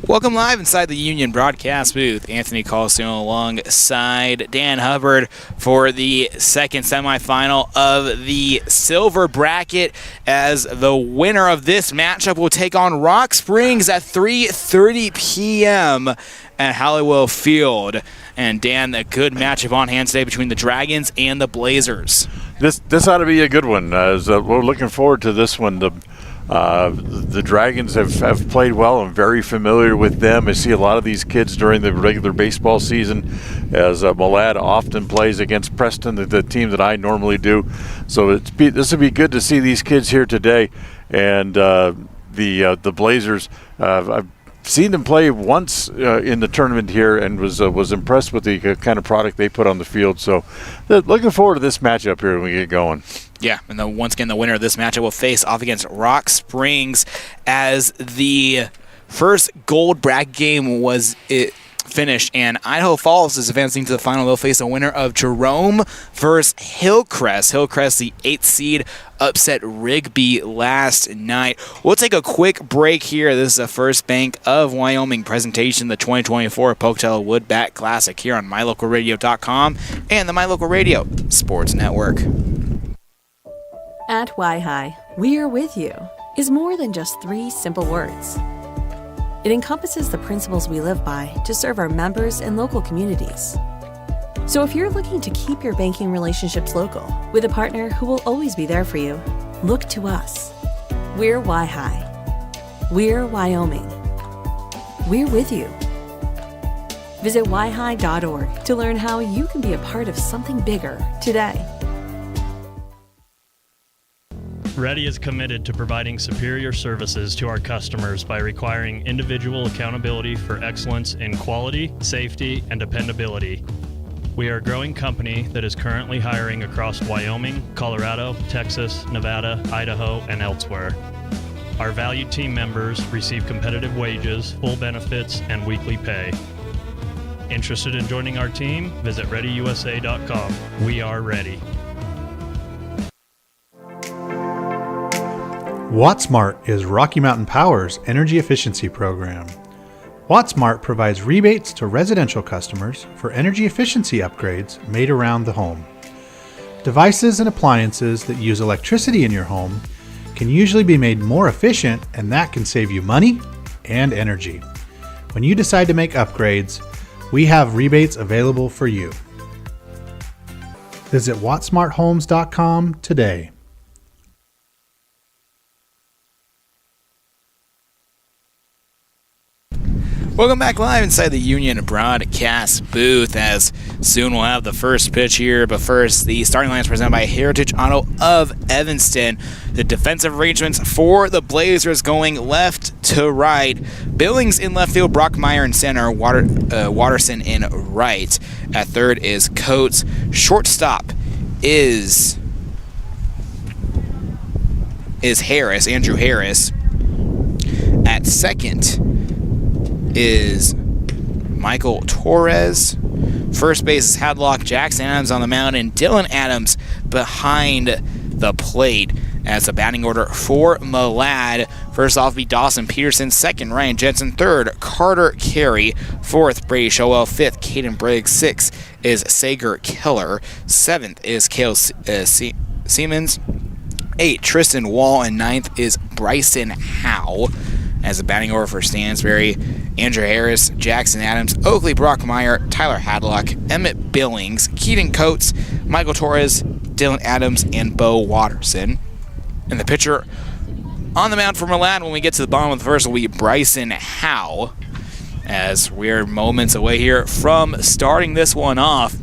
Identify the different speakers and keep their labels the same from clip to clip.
Speaker 1: Welcome live inside the Union broadcast booth. Anthony Colasuono alongside Dan Hubbard for the second semifinal of the silver bracket, as the winner of this matchup will take on Rock Springs at 3:30 p.m. at Halliwell Field. And Dan, a good matchup on hand today between the Dragons and the Blazers.
Speaker 2: This ought to be a good one. As we're looking forward to this one. The Dragons have played well. I'm very familiar with them. I see a lot of these kids during the regular baseball season, as Malad often plays against Preston, the team that I normally do. So this would be good to see these kids here today. And the Blazers, I've seen them play once in the tournament here, and was impressed with the kind of product they put on the field. So looking forward to this matchup here when we get going.
Speaker 1: Yeah, and then once again, the winner of this matchup will face off against Rock Springs, as the first gold bracket game was finished, and Idaho Falls is advancing to the final. They'll face a winner of Jerome versus Hillcrest. Hillcrest, the 8th seed, upset Rigby last night. We'll take a quick break here. This is the First Bank of Wyoming presentation, the 2024 Pocatello Woodbat Classic, here on MyLocalRadio.com and the My Local Radio Sports Network.
Speaker 3: At Y-Hi, we are with you is more than just 3 simple words. It encompasses the principles we live by to serve our members and local communities. So if you're looking to keep your banking relationships local with a partner who will always be there for you, look to us. We're Y-Hi. We're Wyoming. We're with you. Visit yhi.org to learn how you can be a part of something bigger today.
Speaker 4: Ready is committed to providing superior services to our customers by requiring individual accountability for excellence in quality, safety, and dependability. We are a growing company that is currently hiring across Wyoming, Colorado, Texas, Nevada, Idaho, and elsewhere. Our valued team members receive competitive wages, full benefits, and weekly pay. Interested in joining our team? Visit ReadyUSA.com. We are ready.
Speaker 5: WattSmart is Rocky Mountain Power's energy efficiency program. WattSmart provides rebates to residential customers for energy efficiency upgrades made around the home. Devices and appliances that use electricity in your home can usually be made more efficient, and that can save you money and energy. When you decide to make upgrades, we have rebates available for you. Visit wattsmarthomes.com today.
Speaker 1: Welcome back live inside the Union broadcast booth, as soon we'll have the first pitch here. But first, the starting line is presented by Heritage Auto of Evanston. The defensive arrangements for the Blazers going left to right. Billings in left field, Brockmeyer in center, Watterson in right. At third is Coates. Shortstop is Harris, Andrew Harris. At second is Michael Torres. First base is Hadlock, Jackson Adams on the mound, and Dylan Adams behind the plate. As a batting order for Malad, first off be Dawson Peterson, second Ryan Jensen, third Carter Carey, fourth Brady Showell, fifth Caden Briggs, sixth is Sager Keller, seventh is Cale Siemens, 8 Tristan Wall, and 9th is Bryson Howe. As a batting order for Stansbury, Andrew Harris, Jackson Adams, Oakley Brockmeyer, Tyler Hadlock, Emmett Billings, Keaton Coates, Michael Torres, Dylan Adams, and Bo Watterson. And the pitcher on the mound for Malad when we get to the bottom of the first will be Bryson Howe, as we're moments away here from starting this one off.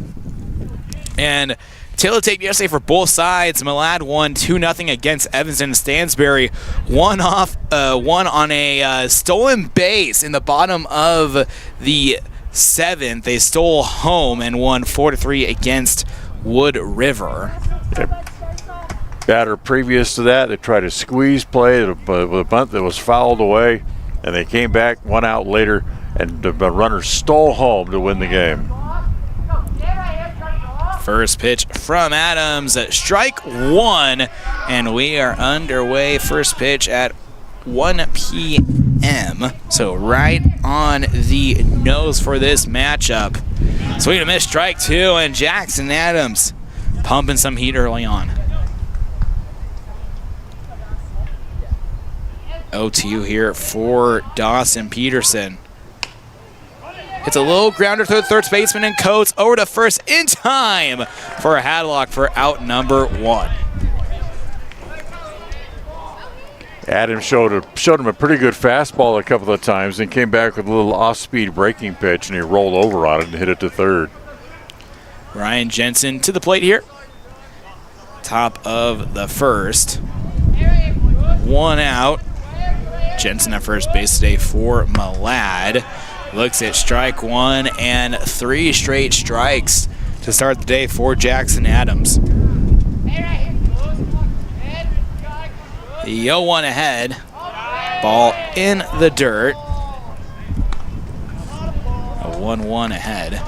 Speaker 1: And tail tape yesterday for both sides. Malad won 2-0 against Evanston. Stansbury one on a stolen base in the bottom of the 7th. They stole home and won 4-3 against Wood River.
Speaker 2: Batter previous to that, they tried to squeeze play with a bunt that was fouled away, and they came back 1 out later, and the runner stole home to win the game.
Speaker 1: First pitch from Adams, strike 1, and we are underway. First pitch at 1 p.m. p.m. So right on the nose for this matchup. Swing and a miss, strike two, and Jackson Adams pumping some heat early on. 0-2 here for Dawson Peterson. It's a low grounder to the third baseman and Coates over to first in time for a Hadlock for out number one.
Speaker 2: Adams showed him a pretty good fastball a couple of times and came back with a little off-speed breaking pitch, and he rolled over on it and hit it to third.
Speaker 1: Ryan Jensen to the plate here. Top of the first. One out. Jensen at first base today for Malad. Looks at strike one and 3 straight strikes to start the day for Jackson Adams. The 0-1 ahead. Ball in the dirt. A 1-1 ahead.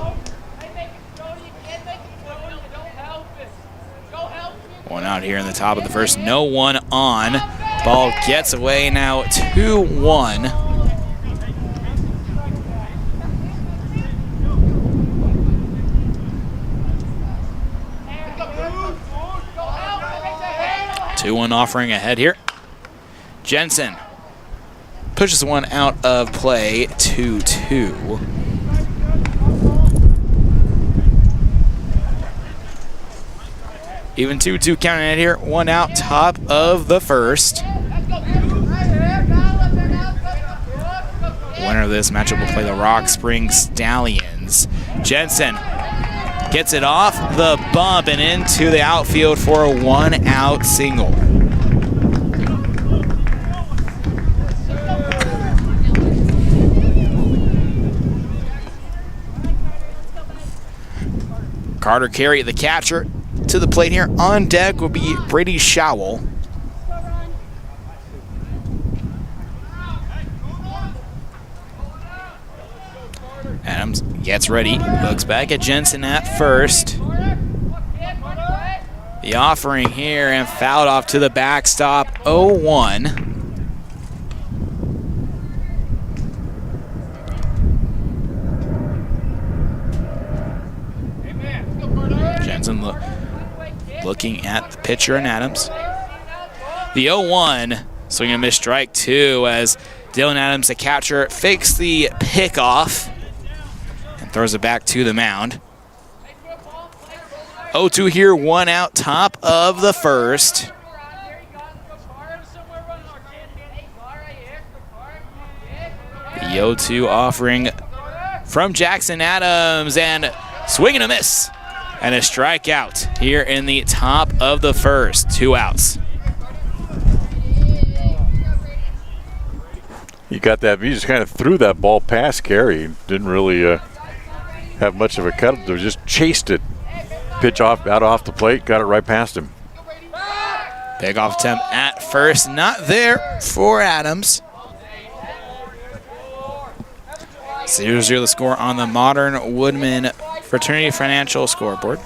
Speaker 1: One out here in the top of the first. No one on. Ball gets away now. 2-1. Two-one offering ahead here. Jensen pushes one out of play. 2-2. Even 2-2 counting it here. One out, top of the first. Winner of this matchup will play the Rock Springs Stallions. Jensen gets it off the bump and into the outfield for a 1-out single. Carter Carey, the catcher, to the plate here. On deck will be Brady Showell. Adams gets ready, looks back at Jensen at first. The offering here and fouled off to the backstop. 0-1. Jensen looking at the pitcher and Adams. The 0-1, swing and miss, strike two as Dylan Adams, the catcher, fakes the pickoff and throws it back to the mound. 0-2 here, one out, top of the first. The 0-2 offering from Jackson Adams, and swing and a miss. And a strikeout here in the top of the first. 2 outs.
Speaker 2: You got that. He just kind of threw that ball past Carey. Didn't really have much of a cut. Just chased it. Pitch out off the plate. Got it right past him.
Speaker 1: Pickoff attempt at first. Not there for Adams. 0-0 the score on the Modern Woodman Fraternity Financial scoreboard.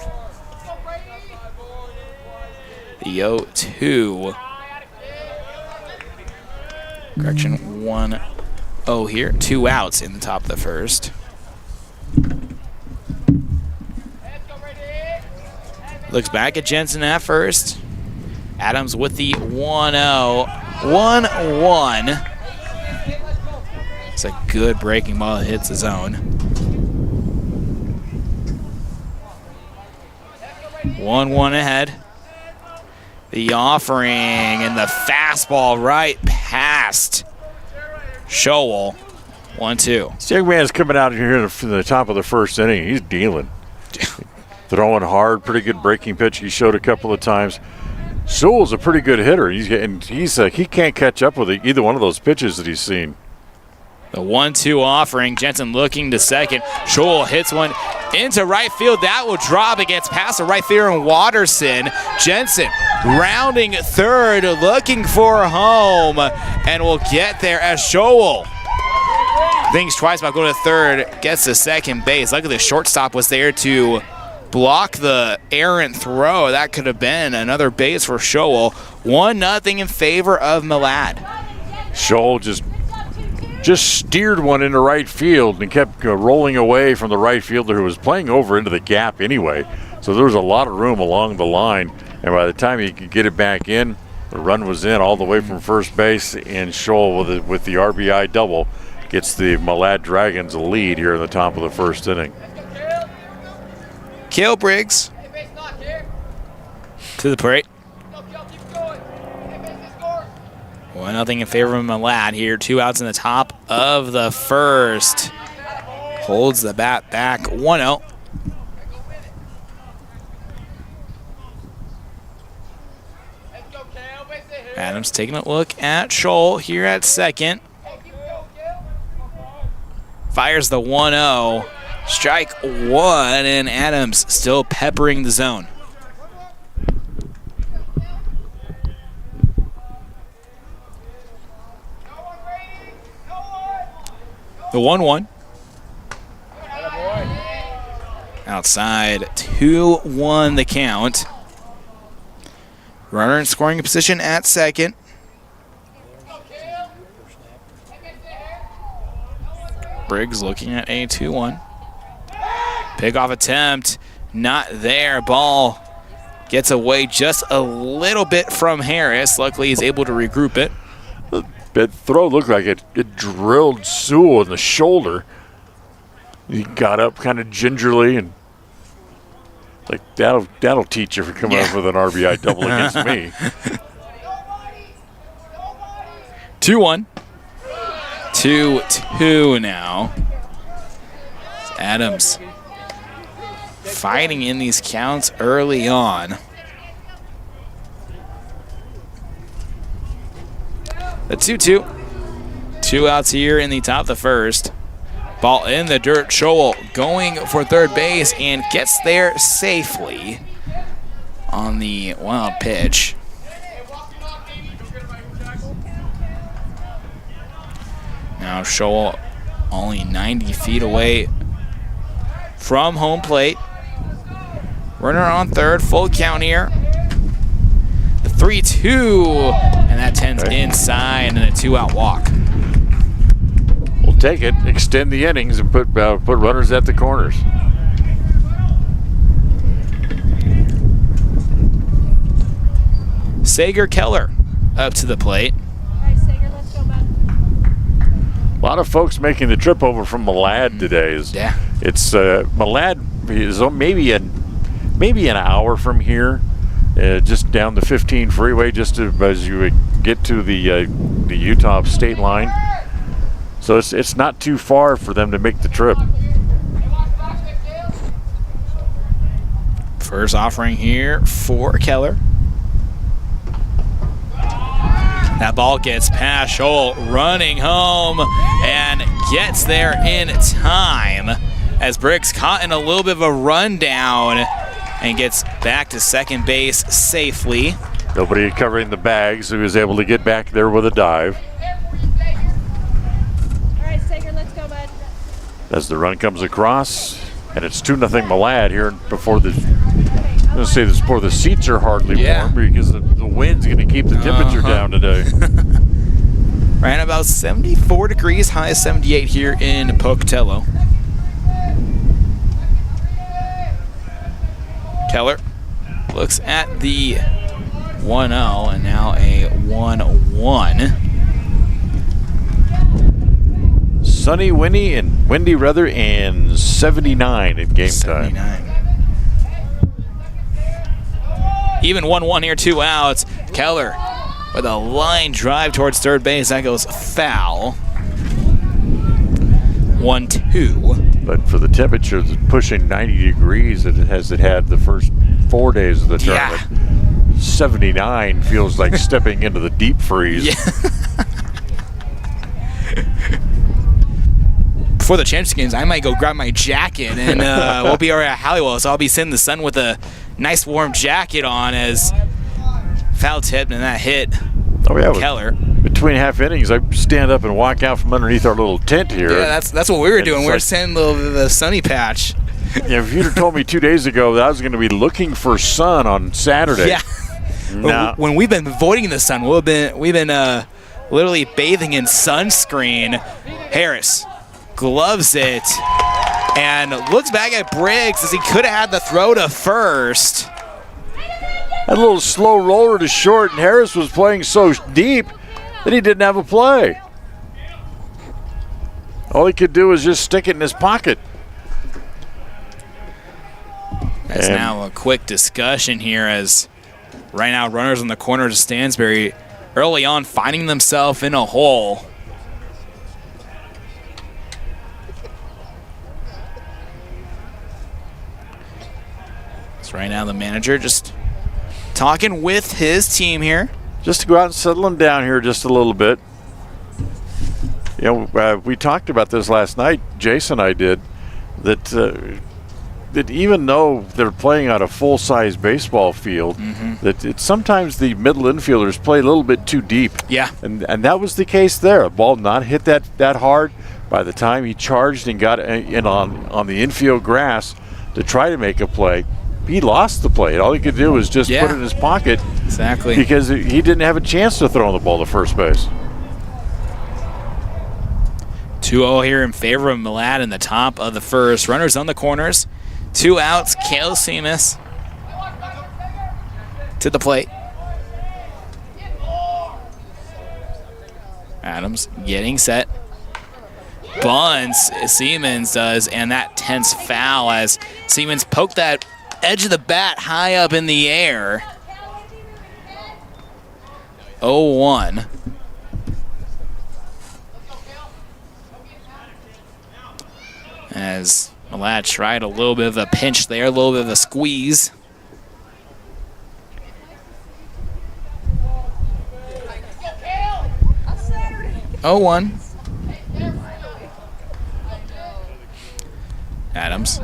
Speaker 1: The 0-2. Correction, 1-0 here. 2 outs in the top of the first. Looks back at Jensen at first. Adams with the 1-0. 1-1. It's a good breaking ball that hits the zone. 1-1 ahead. The offering and the fastball right past Showell. 1-2.
Speaker 2: This young man's coming out here from the top of the first inning. He's dealing. Throwing hard, pretty good breaking pitch. He showed a couple of times. Showell's a pretty good hitter. He can't catch up with either one of those pitches that he's seen.
Speaker 1: The 1-2 offering. Jensen looking to second. Showell hits one into right field. That will drop. It gets past the right fielder and Watterson. Jensen rounding third, looking for home, and will get there as Showell thinks twice about going to third, gets to second base. Luckily, the shortstop was there to block the errant throw. That could have been another base for Showell. 1-0 in favor of Malad.
Speaker 2: Showell just just steered one into right field and kept rolling away from the right fielder who was playing over into the gap anyway. So there was a lot of room along the line. And by the time he could get it back in, the run was in all the way from first base. And Scholl with the RBI double gets the Malad Dragons a lead here in the top of the first inning.
Speaker 1: Cale Briggs to the plate. 1-0 in favor of Malad here. 2 outs in the top of the first. Holds the bat back. 1-0. Adams taking a look at Scholl here at second. Fires the 1-0. Strike one, and Adams still peppering the zone. The 1-1. Outside, 2-1 the count. Runner in scoring position at second. Briggs looking at a 2-1. Pickoff attempt, not there. Ball gets away just a little bit from Harris. Luckily, he's able to regroup it.
Speaker 2: That throw looked like it drilled Sewell in the shoulder. He got up kind of gingerly and like that'll teach you for coming up with an RBI double against me.
Speaker 1: 2-1. 2-2 now. Adams fighting in these counts early on. The 2-2. 2 outs here in the top of the first. Ball in the dirt. Scholl going for third base and gets there safely on the wild pitch. Now Scholl only 90 feet away from home plate. Runner on third, full count here. The 3-2, and that tends inside and a 2-out walk.
Speaker 2: We'll take it, extend the innings, and put runners at the corners.
Speaker 1: Sager Keller up to the plate.
Speaker 2: A lot of folks making the trip over from Malad today. It's Malad is maybe an hour from here, just down the 15 freeway, just as you get to the Utah state line. So it's not too far for them to make the trip.
Speaker 1: First offering here for Keller. That ball gets past Scholl, running home, and gets there in time as Briggs caught in a little bit of a rundown and gets back to second base safely.
Speaker 2: Nobody covering the bag, so he was able to get back there with a dive.
Speaker 6: All right, Sager, let's go, bud.
Speaker 2: As the run comes across, and it's 2-0 Malad here before the seats are hardly warm because the wind's going to keep the temperature down today.
Speaker 1: Right at about 74 degrees, high 78 here in Pocatello. Keller looks at the 1-0 and now a 1-1.
Speaker 2: Sunny, windy weather, and 79 at game time.
Speaker 1: Even 1-1 here, 2 outs. Keller with a line drive towards third base. That goes foul. 1-2.
Speaker 2: But for the temperature pushing 90 degrees that it had the first 4 days of the tournament, 79 feels like stepping into the deep freeze.
Speaker 1: Yeah. Before the championship games, I might go grab my jacket, and we'll be already at Halliwell, so I'll be sitting in the sun with a nice warm jacket on as foul tipped and that hit Keller.
Speaker 2: Between half innings, I stand up and walk out from underneath our little tent here.
Speaker 1: Yeah, that's what we were doing. We were sitting in the sunny patch.
Speaker 2: Yeah, if you'd have told me 2 days ago that I was going to be looking for sun on Saturday.
Speaker 1: Yeah. When we've been avoiding the sun, we've been literally bathing in sunscreen. Harris gloves it and looks back at Briggs as he could have had the throw to first.
Speaker 2: A little slow roller to short, and Harris was playing so deep that he didn't have a play. All he could do was just stick it in his pocket.
Speaker 1: There's now a quick discussion here as right now runners on the corner of Stansbury early on finding themselves in a hole. So right now the manager just talking with his team here.
Speaker 2: Just to go out and settle them down here just a little bit. You know, we talked about this last night, Jace and I did, that even though they're playing on a full-size baseball field, that sometimes the middle infielders play a little bit too deep.
Speaker 1: Yeah.
Speaker 2: And that was the case there. A ball not hit that hard. By the time he charged and got in on the infield grass to try to make a play, he lost the play. All he could do was just put it in his pocket.
Speaker 1: Exactly.
Speaker 2: Because he didn't have a chance to throw the ball to first base.
Speaker 1: 2-0 here in favor of Malad in the top of the first. Runners on the corners. 2 outs. Kale Seamus to the plate. Adams getting set. Bunts, Siemens does, and that tense foul as Siemens poked that edge of the bat high up in the air. 0-1. As Malad tried a little bit of a pinch there, a little bit of a squeeze. Oh, 1. Adams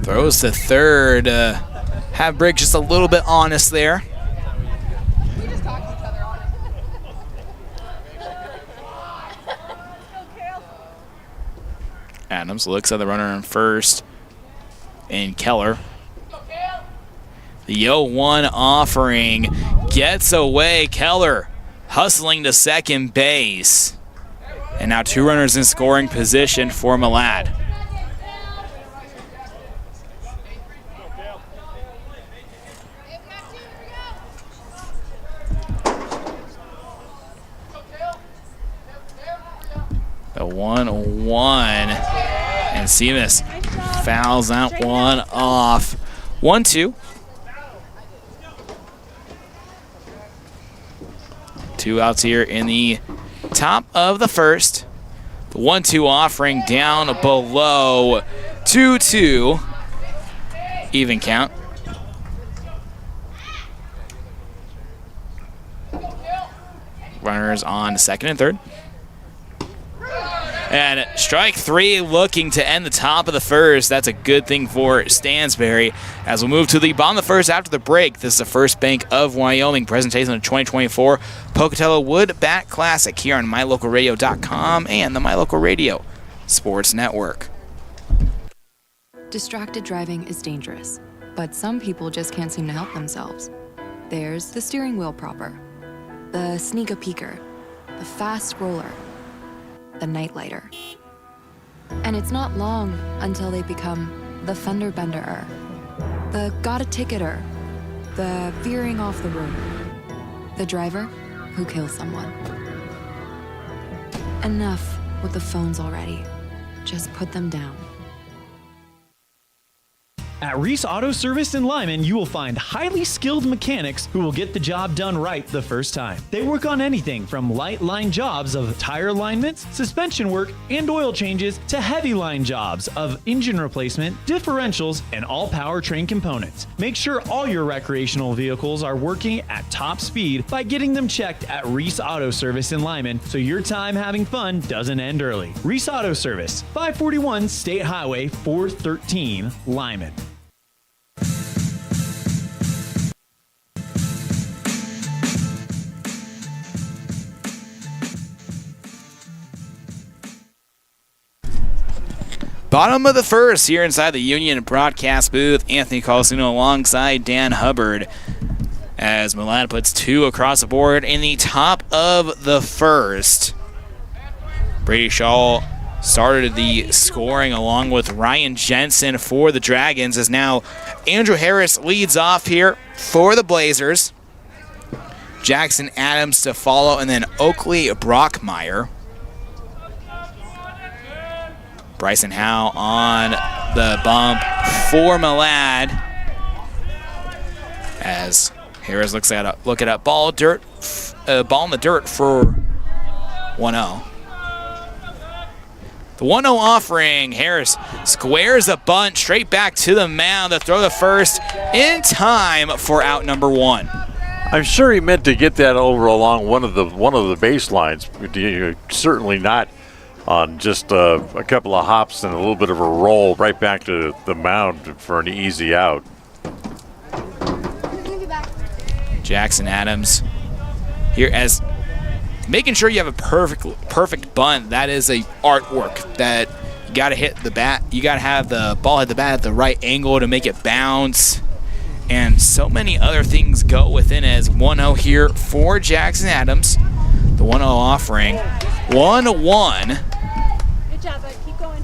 Speaker 1: throws to third. Have Briggs just a little bit honest there. Adams looks at the runner in first. And Keller. The 0-1 offering gets away. Keller hustling to second base. And now 2 runners in scoring position for Malad. The 1-1, and Seamus fouls that one off. 1-2. 2 outs here in the top of the first. The 1-2 offering down below. 2-2. Even count. Runners on second and third. And strike 3 looking to end the top of the first. That's a good thing for Stansbury. As we move to the bottom of the first after the break, this is the First Bank of Wyoming presentation of the 2024 Pocatello Wood Bat Classic here on MyLocalRadio.com and the My Local Radio Sports Network.
Speaker 7: Distracted driving is dangerous, but some people just can't seem to help themselves. There's the steering wheel propper, the sneak-a-peeker, the fast roller, the nightlighter. And it's not long until they become the fender benderer, the got a ticketer, the veering off the road, the driver who kills someone. Enough with the phones already. Just put them down.
Speaker 8: At Reese Auto Service in Lyman, you will find highly skilled mechanics who will get the job done right the first time. They work on anything from light line jobs of tire alignments, suspension work, and oil changes to heavy line jobs of engine replacement, differentials, and all powertrain components. Make sure all your recreational vehicles are working at top speed by getting them checked at Reese Auto Service in Lyman so your time having fun doesn't end early. Reese Auto Service, 541 State Highway 413, Lyman.
Speaker 1: Bottom of the first here inside the Union broadcast booth. Anthony Colasuono alongside Dan Hubbard. as Milan puts 2 across the board in the top of the first. Brady Shaw started the scoring along with Ryan Jensen for the Dragons, as now Andrew Harris leads off here for the Blazers. Jackson Adams to follow, and then Oakley Brockmeyer. Bryson Howe on the bump for Malad, as Harris looks at a ball in the dirt for 1-0. The 1-0 offering. Harris squares a bunt straight back to the mound to throw the first in time for out number 1.
Speaker 2: I'm sure he meant to get that over along one of the baselines. Certainly not on just a couple of hops and a little bit of a roll right back to the mound for an easy out.
Speaker 1: Jackson Adams here as making sure you have a perfect bunt. That is a artwork that you got to hit the bat. You got to have the ball hit the bat at the right angle to make it bounce. And so many other things go within it, as 1-0 here for Jackson Adams. The 1-0 offering. 1-1.
Speaker 6: Good job, bud. Keep going.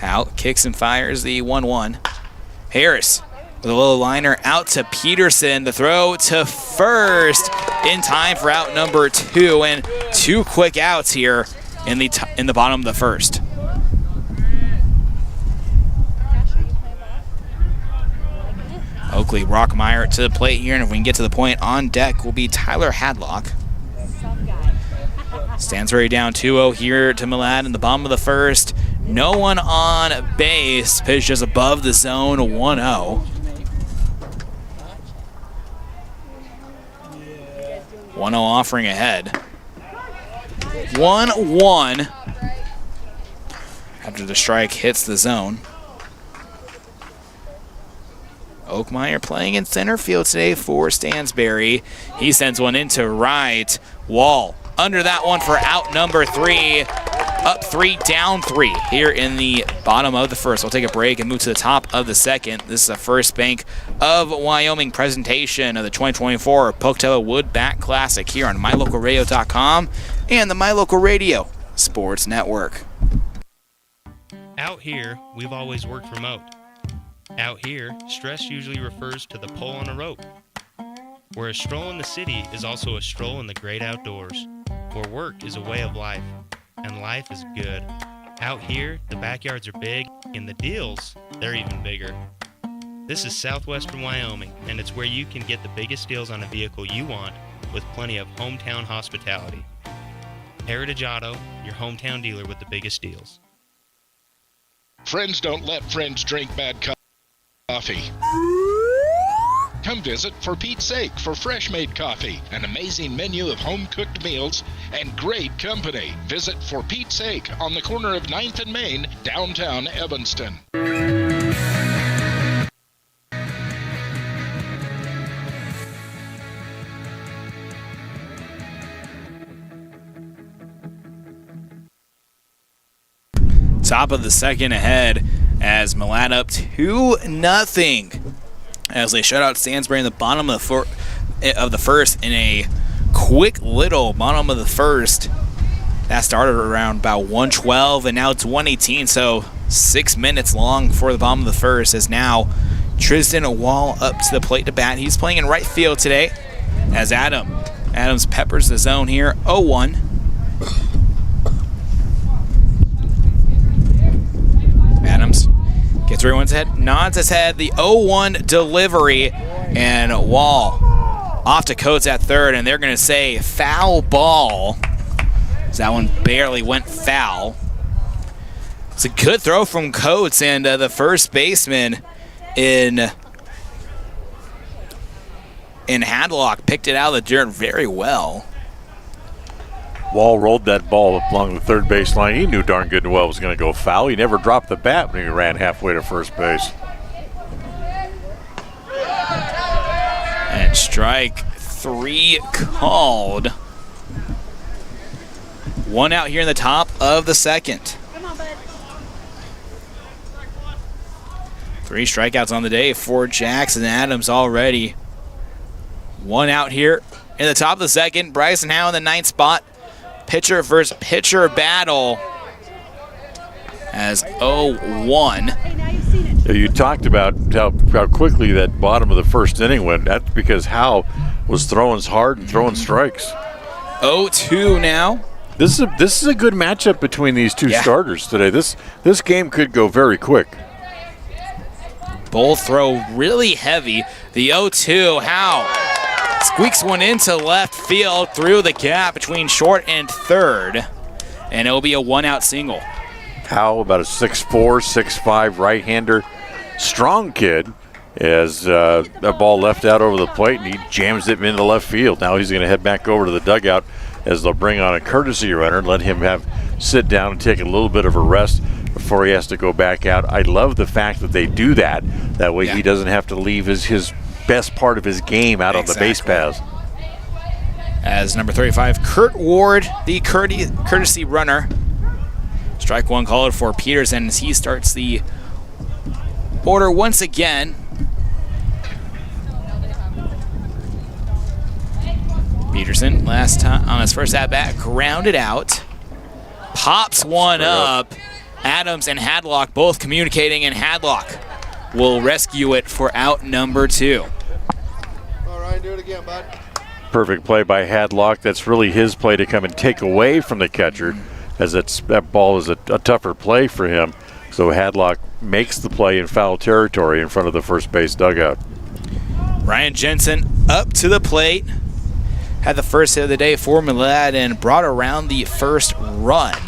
Speaker 1: Out, kicks and fires the 1-1. Harris with a low liner out to Peterson. The throw to first in time for out number 2, and 2 quick outs here in the bottom of the first. Oakley Brockmeyer to the plate here, and if we can get to the point, on deck will be Tyler Hadlock. Stansbury down 2-0 here to Malad in the bottom of the first. No one on base. Pitch just above the zone, 1-0. 1-0 offering ahead. 1-1 after the strike hits the zone. Oakmeyer playing in center field today for Stansbury. He sends one into right. Wall under that one for out number 3. Up 3, down 3 here in the bottom of the first. We'll take a break and move to the top of the second. This is the First Bank of Wyoming presentation of the 2024 Pocatello Wood Bat Classic here on MyLocalRadio.com and the My Local Radio Sports Network.
Speaker 9: Out here, we've always worked remote. Out here, stress usually refers to the pull on a rope. Where a stroll in the city is also a stroll in the great outdoors. Where work is a way of life, and life is good. Out here, the backyards are big, and the deals, they're even bigger. This is Southwestern Wyoming, and it's where you can get the biggest deals on a vehicle you want with plenty of hometown hospitality. Heritage Auto, your hometown dealer with the biggest deals.
Speaker 10: Friends don't let friends drink bad coffee. Come visit For Pete's Sake for fresh made coffee, an amazing menu of home cooked meals, and great company. Visit For Pete's Sake on the corner of 9th and Main, downtown Evanston.
Speaker 1: Top of the second ahead as Milan up 2-0 as they shut out Stansbury in the bottom of the first in a quick little bottom of the first. That started around about 1:12 and now it's 1:18, so 6 minutes long for the bottom of the first, as now Tristan Wall up to the plate to bat. He's playing in right field today as Adams peppers the zone here. 0-1. Adams gets where he wants his head, nods his head, the 0-1 delivery, and Wall off to Coates at third, and they're going to say foul ball. That one barely went foul. It's a good throw from Coates, and the first baseman in Hadlock picked it out of the dirt very well.
Speaker 2: Wall rolled that ball along the third baseline. He knew darn good and well it was going to go foul. He never dropped the bat when he ran halfway to first base.
Speaker 1: And strike 3 called. 1 out here in the top of the second.
Speaker 6: Come on, bud.
Speaker 1: 3 strikeouts on the day for Jackson Adams already. 1 out here in the top of the second. Bryson Howe in the 9th spot. Pitcher versus pitcher battle as 0-1.
Speaker 2: You talked about how quickly that bottom of the first inning went. That's because Howe was throwing hard and throwing strikes.
Speaker 1: 0-2 now.
Speaker 2: This is a good matchup between these two starters today. This game could go very quick.
Speaker 1: Both throw really heavy. The 0-2, Howe squeaks one into left field through the gap between short and third, and it'll be a 1-out single.
Speaker 2: Howe, about a 6'4", 6'5", right-hander, strong kid, as a ball left out over the plate, and he jams it into left field. Now he's going to head back over to the dugout as they'll bring on a courtesy runner and let him sit down and take a little bit of a rest before he has to go back out. I love the fact that they do that. That way he doesn't have to leave his best part of his game out on the base paths.
Speaker 1: As number 35, Kurt Ward, the courtesy runner. Strike 1 called for Peterson as he starts the order once again. Peterson, last time on his first at-bat, grounded out. Pops one up. Adams and Hadlock both communicating, and Hadlock will rescue it for out number 2.
Speaker 11: All right, do it again, bud.
Speaker 2: Perfect play by Hadlock. That's really his play to come and take away from the catcher, as that ball is a tougher play for him. So Hadlock makes the play in foul territory in front of the first base dugout.
Speaker 1: Ryan Jensen up to the plate. Had the first hit of the day for Millad and brought around the first run.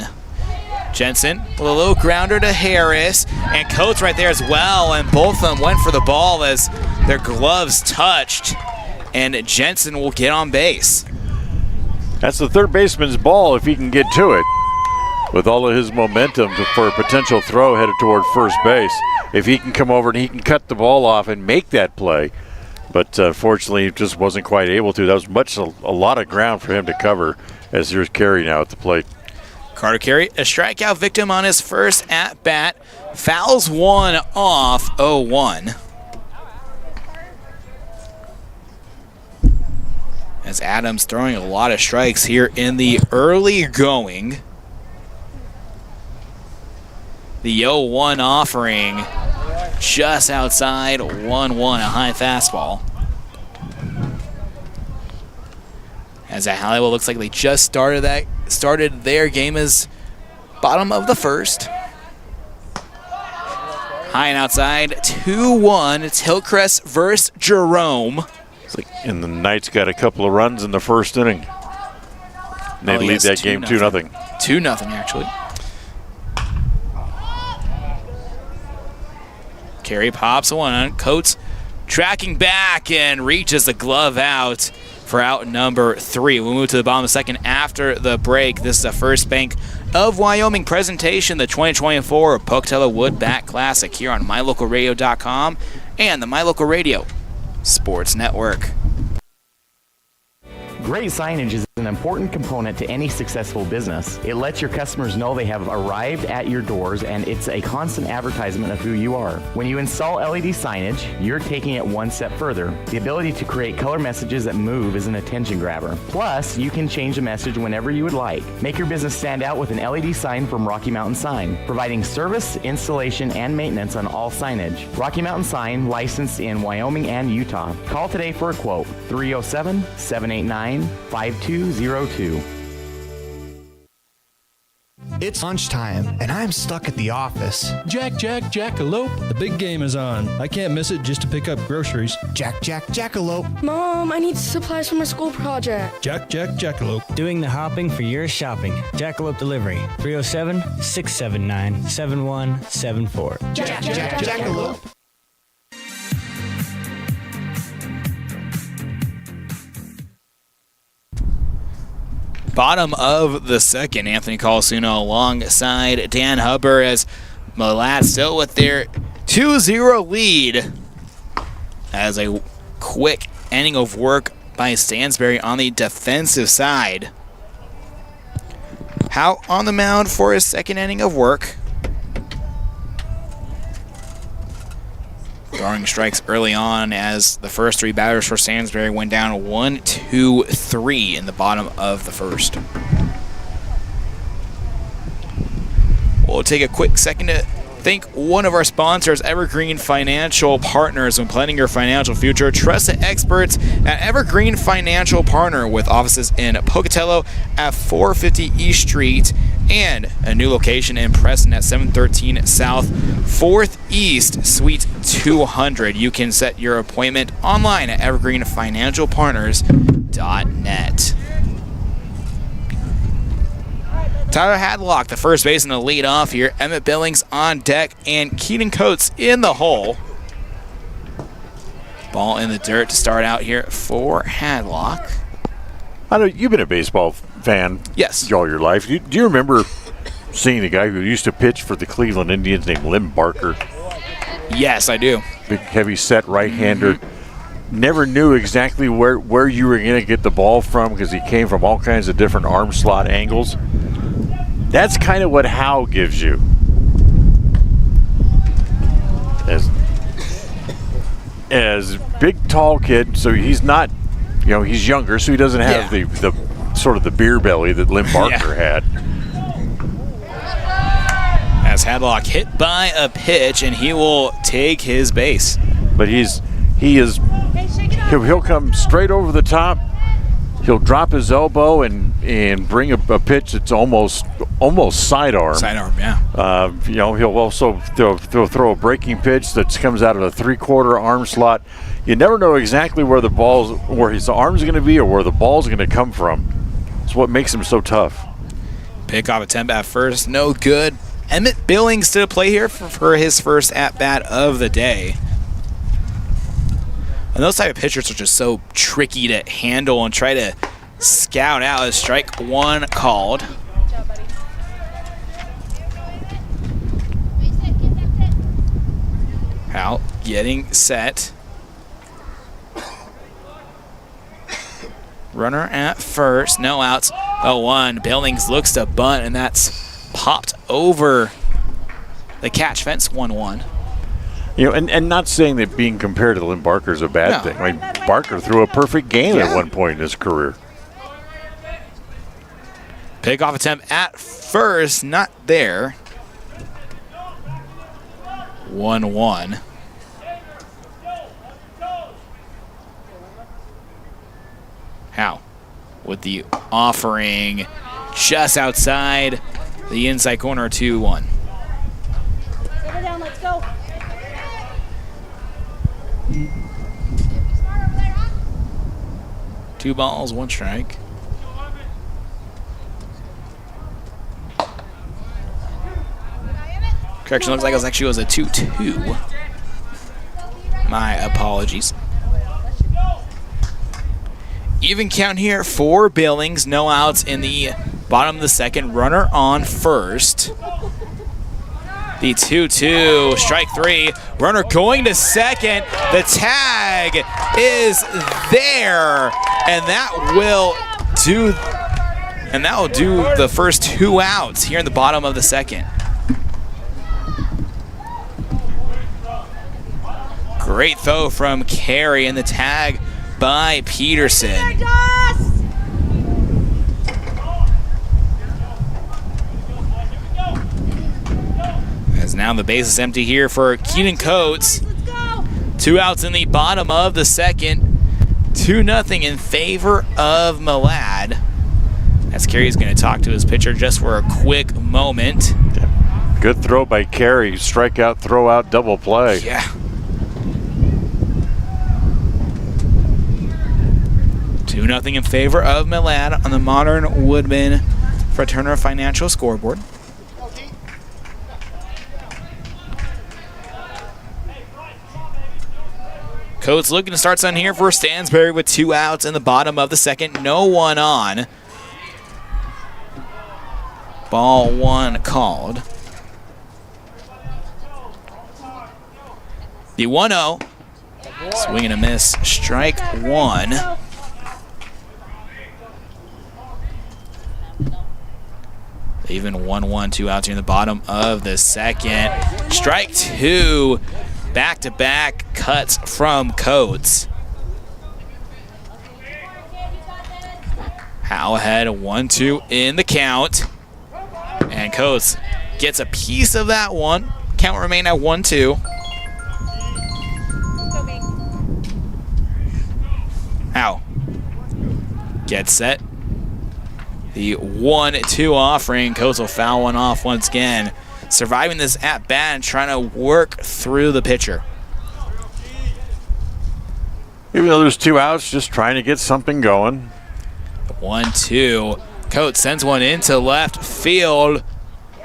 Speaker 1: Jensen with a little grounder to Harris, and Coates right there as well, and both of them went for the ball as their gloves touched, and Jensen will get on base.
Speaker 2: That's the third baseman's ball if he can get to it. With all of his momentum for a potential throw headed toward first base, if he can come over and he can cut the ball off and make that play. But unfortunately, he just wasn't quite able to. That was a lot of ground for him to cover, as there's Carey now at the plate.
Speaker 1: Carter Carey, a strikeout victim on his first at-bat, fouls one off, 0-1. As Adams throwing a lot of strikes here in the early going. The 0-1 offering just outside 1-1, a high fastball. As that Halliwell looks like they just started their game as bottom of the first. High and outside, 2-1. It's Hillcrest versus Jerome.
Speaker 2: And the Knights got a couple of runs in the first inning. They lead that game 2-0.
Speaker 1: 2-0 actually. Carey pops one on. Coates tracking back and reaches the glove out for out number 3. We'll move to the bottom of the second after the break. This is the First Bank of Wyoming presentation, the 2024 Pocatello Wood Bat Classic here on MyLocalRadio.com and the MyLocal Radio Sports Network.
Speaker 12: Great signage is an important component to any successful business. It lets your customers know they have arrived at your doors, and it's a constant advertisement of who you are. When you install LED signage, you're taking it one step further. The ability to create color messages that move is an attention grabber. Plus, you can change the message whenever you would like. Make your business stand out with an LED sign from Rocky Mountain Sign, providing service, installation, and maintenance on all signage. Rocky Mountain Sign, licensed in Wyoming and Utah. Call today for a quote, 307-789-5202.
Speaker 13: It's lunchtime, and I'm stuck at the office.
Speaker 14: Jackalope. The big game is on. I can't miss it just to pick up groceries.
Speaker 13: Jackalope.
Speaker 6: Mom, I need supplies for my school project.
Speaker 14: Jackalope.
Speaker 15: Doing the hopping for your shopping. Jackalope Delivery. 307-679-7174.
Speaker 13: Jackalope.
Speaker 1: Bottom of the second, Anthony Colasuono alongside Dan Hubbard as Millad still with their 2-0 lead as a quick inning of work by Stansbury on the defensive side. Howe on the mound for his second inning of work. Throwing strikes early on as the first 3 batters for Stansbury went down 1, 2, 3 in the bottom of the first. We'll take a quick second to thank one of our sponsors, Evergreen Financial Partners. When planning your financial future, trust the experts at Evergreen Financial Partner, with offices in Pocatello at 450 East Street and a new location in Preston at 713 South 4th East, Suite 200. You can set your appointment online at evergreenfinancialpartners.net. Tyler Hadlock, the first baseman, to lead off here. Emmett Billings on deck, and Keaton Coates in the hole. Ball in the dirt to start out here for Hadlock.
Speaker 2: I know you've been a baseball fan.
Speaker 1: Yes.
Speaker 2: All your life. Do you remember seeing a guy who used to pitch for the Cleveland Indians named Lim Barker?
Speaker 1: Yes, I do.
Speaker 2: Big, heavy-set right-hander. Never knew exactly where you were going to get the ball from because he came from all kinds of different arm slot angles. That's kind of what Howe gives you. As big, tall kid, so he's not, he's younger, so he doesn't have the sort of the beer belly that Lim Barker had.
Speaker 1: As Hadlock hit by a pitch, and he will take his base.
Speaker 2: But he'll come straight over the top. He'll drop his elbow and bring a pitch that's almost sidearm.
Speaker 1: Sidearm, yeah.
Speaker 2: He'll also throw a breaking pitch that comes out of a 3/4 arm slot. You never know exactly where his arm's going to be or where the ball's going to come from. It's what makes him so tough.
Speaker 1: Pickoff attempt at first, no good. Emmett Billings to play here for his first at-bat of the day. And those type of pitchers are just so tricky to handle and try to scout out. As strike 1 called. Out, getting set. Runner at first, no outs. 0-1. Billings looks to bunt, and that's popped over the catch fence. 1-1.
Speaker 2: And not saying that being compared to Lim Barker is a bad thing. I mean, Barker threw a perfect game at one point in his career.
Speaker 1: Pickoff attempt at first, not there. 1-1. Howe with the offering just outside the inside corner. 2-1.
Speaker 16: Settle down, let's go.
Speaker 1: 2 balls, 1 strike. Correction, looks like it actually was a 2-2. My apologies. Even count here for Billings. No outs in the bottom of the second. Runner on first. The 2-2, strike 3. Runner going to second. The tag is there, and that will do the first 2 outs here in the bottom of the second. Great throw from Carey, and the tag by Peterson. As now the base is empty here for Keaton Coates. 2 outs in the bottom of the second. 2-0 in favor of Malad. As Carey's going to talk to his pitcher just for a quick moment.
Speaker 2: Good throw by Carey. Strikeout, throw out, double play.
Speaker 1: Yeah. 2-0 in favor of Malad on the Modern Woodman Fraterna Financial scoreboard. Coates looking to start something here for Stansbury with 2 outs in the bottom of the second. No one on. Ball 1 called. The 1-0. Swing and a miss. Strike 1. Even 1-1, 2 outs here in the bottom of the second. Strike 2. back-to-back cuts from Coates. Howe ahead 1-2 in the count. And Coates gets a piece of that one. Count will remain at 1-2. Howe gets set. The 1-2 offering. Coates will foul one off once again. Surviving this at-bat and trying to work through the pitcher.
Speaker 2: Even though there's 2 outs, just trying to get something going.
Speaker 1: 1-2. Coates sends one into left field.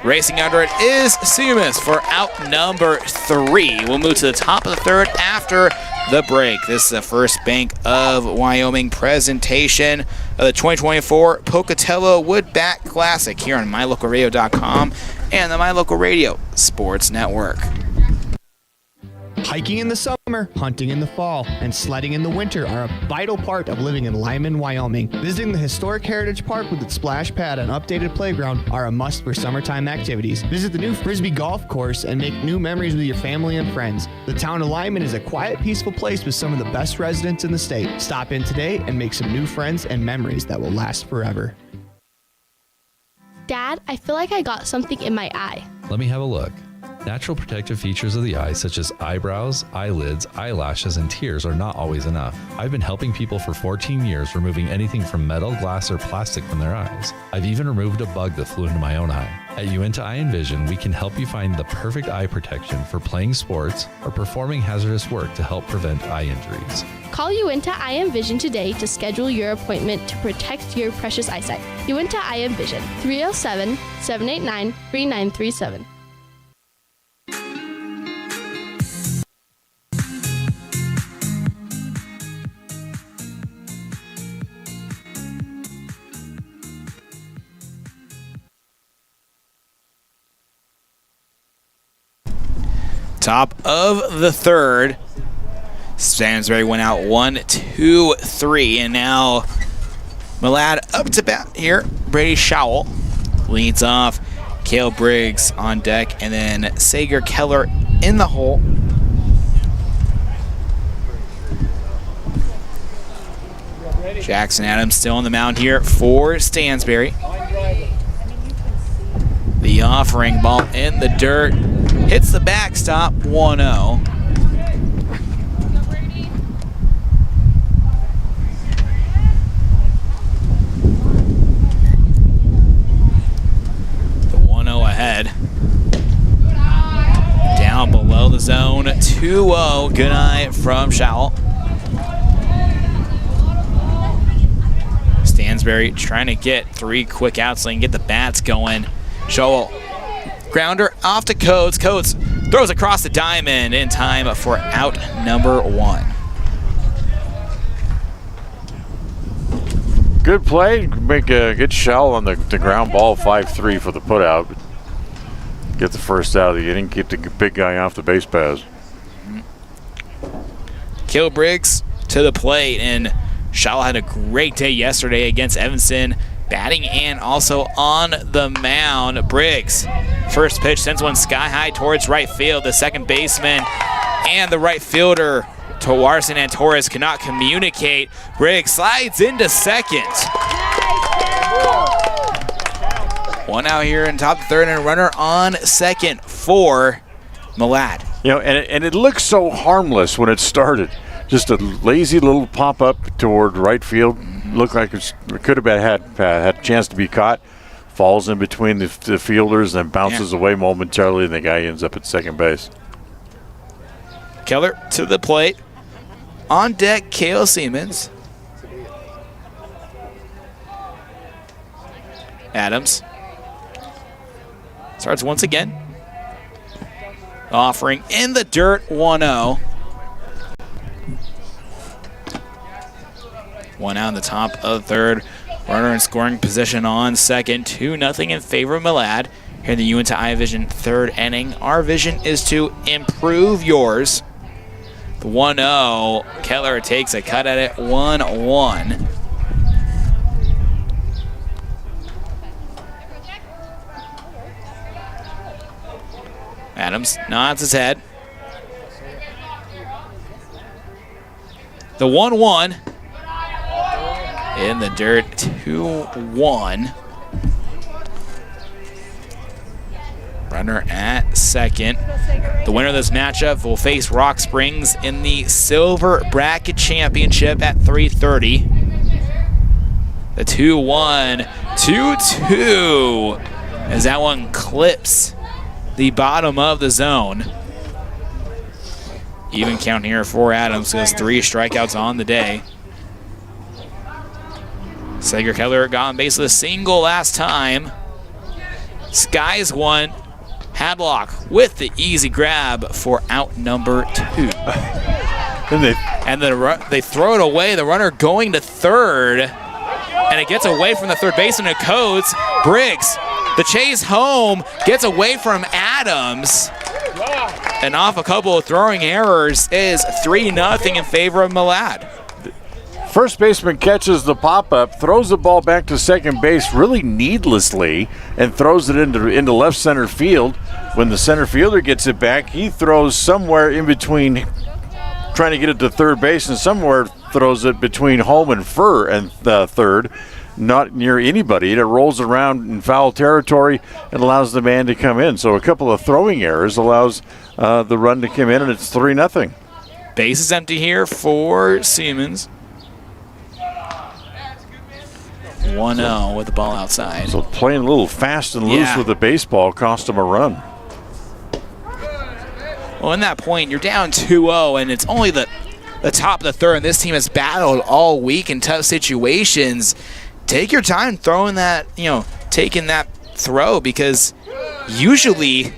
Speaker 1: Racing under it is Seamus for out number 3. We'll move to the top of the third after the break. This is the First Bank of Wyoming presentation of the 2024 Pocatello Wood Bat Classic here on MyLocalRadio.com and the My Local Radio Sports Network.
Speaker 13: Hiking in the summer, hunting in the fall, and sledding in the winter are a vital part of living in Lyman, Wyoming. Visiting the Historic Heritage Park with its splash pad and updated playground are a must for summertime activities. Visit the new Frisbee Golf Course and make new memories with your family and friends. The town of Lyman is a quiet, peaceful place with some of the best residents in the state. Stop in today and make some new friends and memories that will last forever.
Speaker 17: Dad, I feel like I got something in my eye.
Speaker 18: Let me have a look. Natural protective features of the eye, such as eyebrows, eyelids, eyelashes, and tears, are not always enough. I've been helping people for 14 years, removing anything from metal, glass, or plastic from their eyes. I've even removed a bug that flew into my own eye. At Uinta Eye and Vision, we can help you find the perfect eye protection for playing sports or performing hazardous work to help prevent eye injuries.
Speaker 17: Call Uinta Eye and Vision today to schedule your appointment to protect your precious eyesight. Uinta Eye and Vision, 307-789-3937.
Speaker 1: Top of the third. Stansbury went out 1-2-3, and now Malad up to bat here. Brady Schowell leads off. Cale Briggs on deck, and then Sager Keller in the hole. Jackson Adams still on the mound here for Stansbury. The offering ball in the dirt. Hits the backstop, 1-0. The 1-0 ahead. Down below the zone, 2-0. Good eye from Schowell. Stansbury trying to get 3 quick outs so he can get the bats going. Schowell. Grounder off to Coates. Coates throws across the diamond in time for out number 1.
Speaker 2: Good play. Make a good shell on the ground ball, 5-3 for the putout. Get the first out of the inning. Keep the big guy off the base paths.
Speaker 1: Cale Briggs to the plate, and Schowell had a great day yesterday against Evanston, batting and also on the mound. Briggs, first pitch, sends one sky high towards right field. The second baseman and the right fielder, Tawarson and Torres, cannot communicate. Briggs slides into second. One out here in top of the third, and a runner on second for Malad.
Speaker 2: You know, and it looks so harmless when it started. Just a lazy little pop-up toward right field. Looked like it could have had a chance to be caught. Falls in between the fielders and then bounces away momentarily, and the guy ends up at second base.
Speaker 1: Keller to the plate. On deck, Cale Siemens. Adams starts once again. Offering in the dirt, 1-0. One out in the top of the third. Runner in scoring position on second. 2-0 in favor of Malad. Here in the Uinta Eye Vision third inning. Our vision is to improve yours. The 1-0. Keller takes a cut at it. 1-1. Adams nods his head. The 1-1 in the dirt, 2-1. Runner at second. The winner of this matchup will face Rock Springs in the Silver Bracket Championship at 3:30. The 2-1, 2-2, as that one clips the bottom of the zone. Even count here for Adams, who has 3 strikeouts on the day. Sager Keller got on base with a single last time. Skies one. Hadlock with the easy grab for out number 2. And they throw it away. The runner going to third. And it gets away from the third baseman. It codes. Briggs, the chase home, gets away from Adams. And off a couple of throwing errors is 3-0 in favor of Malad.
Speaker 2: First baseman catches the pop-up, throws the ball back to second base really needlessly, and throws it into left center field. When the center fielder gets it back, he throws somewhere in between, trying to get it to third base, and somewhere throws it between home and third, not near anybody. And it rolls around in foul territory and allows the man to come in. So a couple of throwing errors allows the run to come in, and it's 3-0.
Speaker 1: Base is empty here for Siemens. 1-0 with the ball outside.
Speaker 2: So playing a little fast and loose with the baseball cost him a run.
Speaker 1: Well, in that point, you're down 2-0, and it's only the top of the third, and this team has battled all week in tough situations. Take your time throwing that, taking that throw, because usually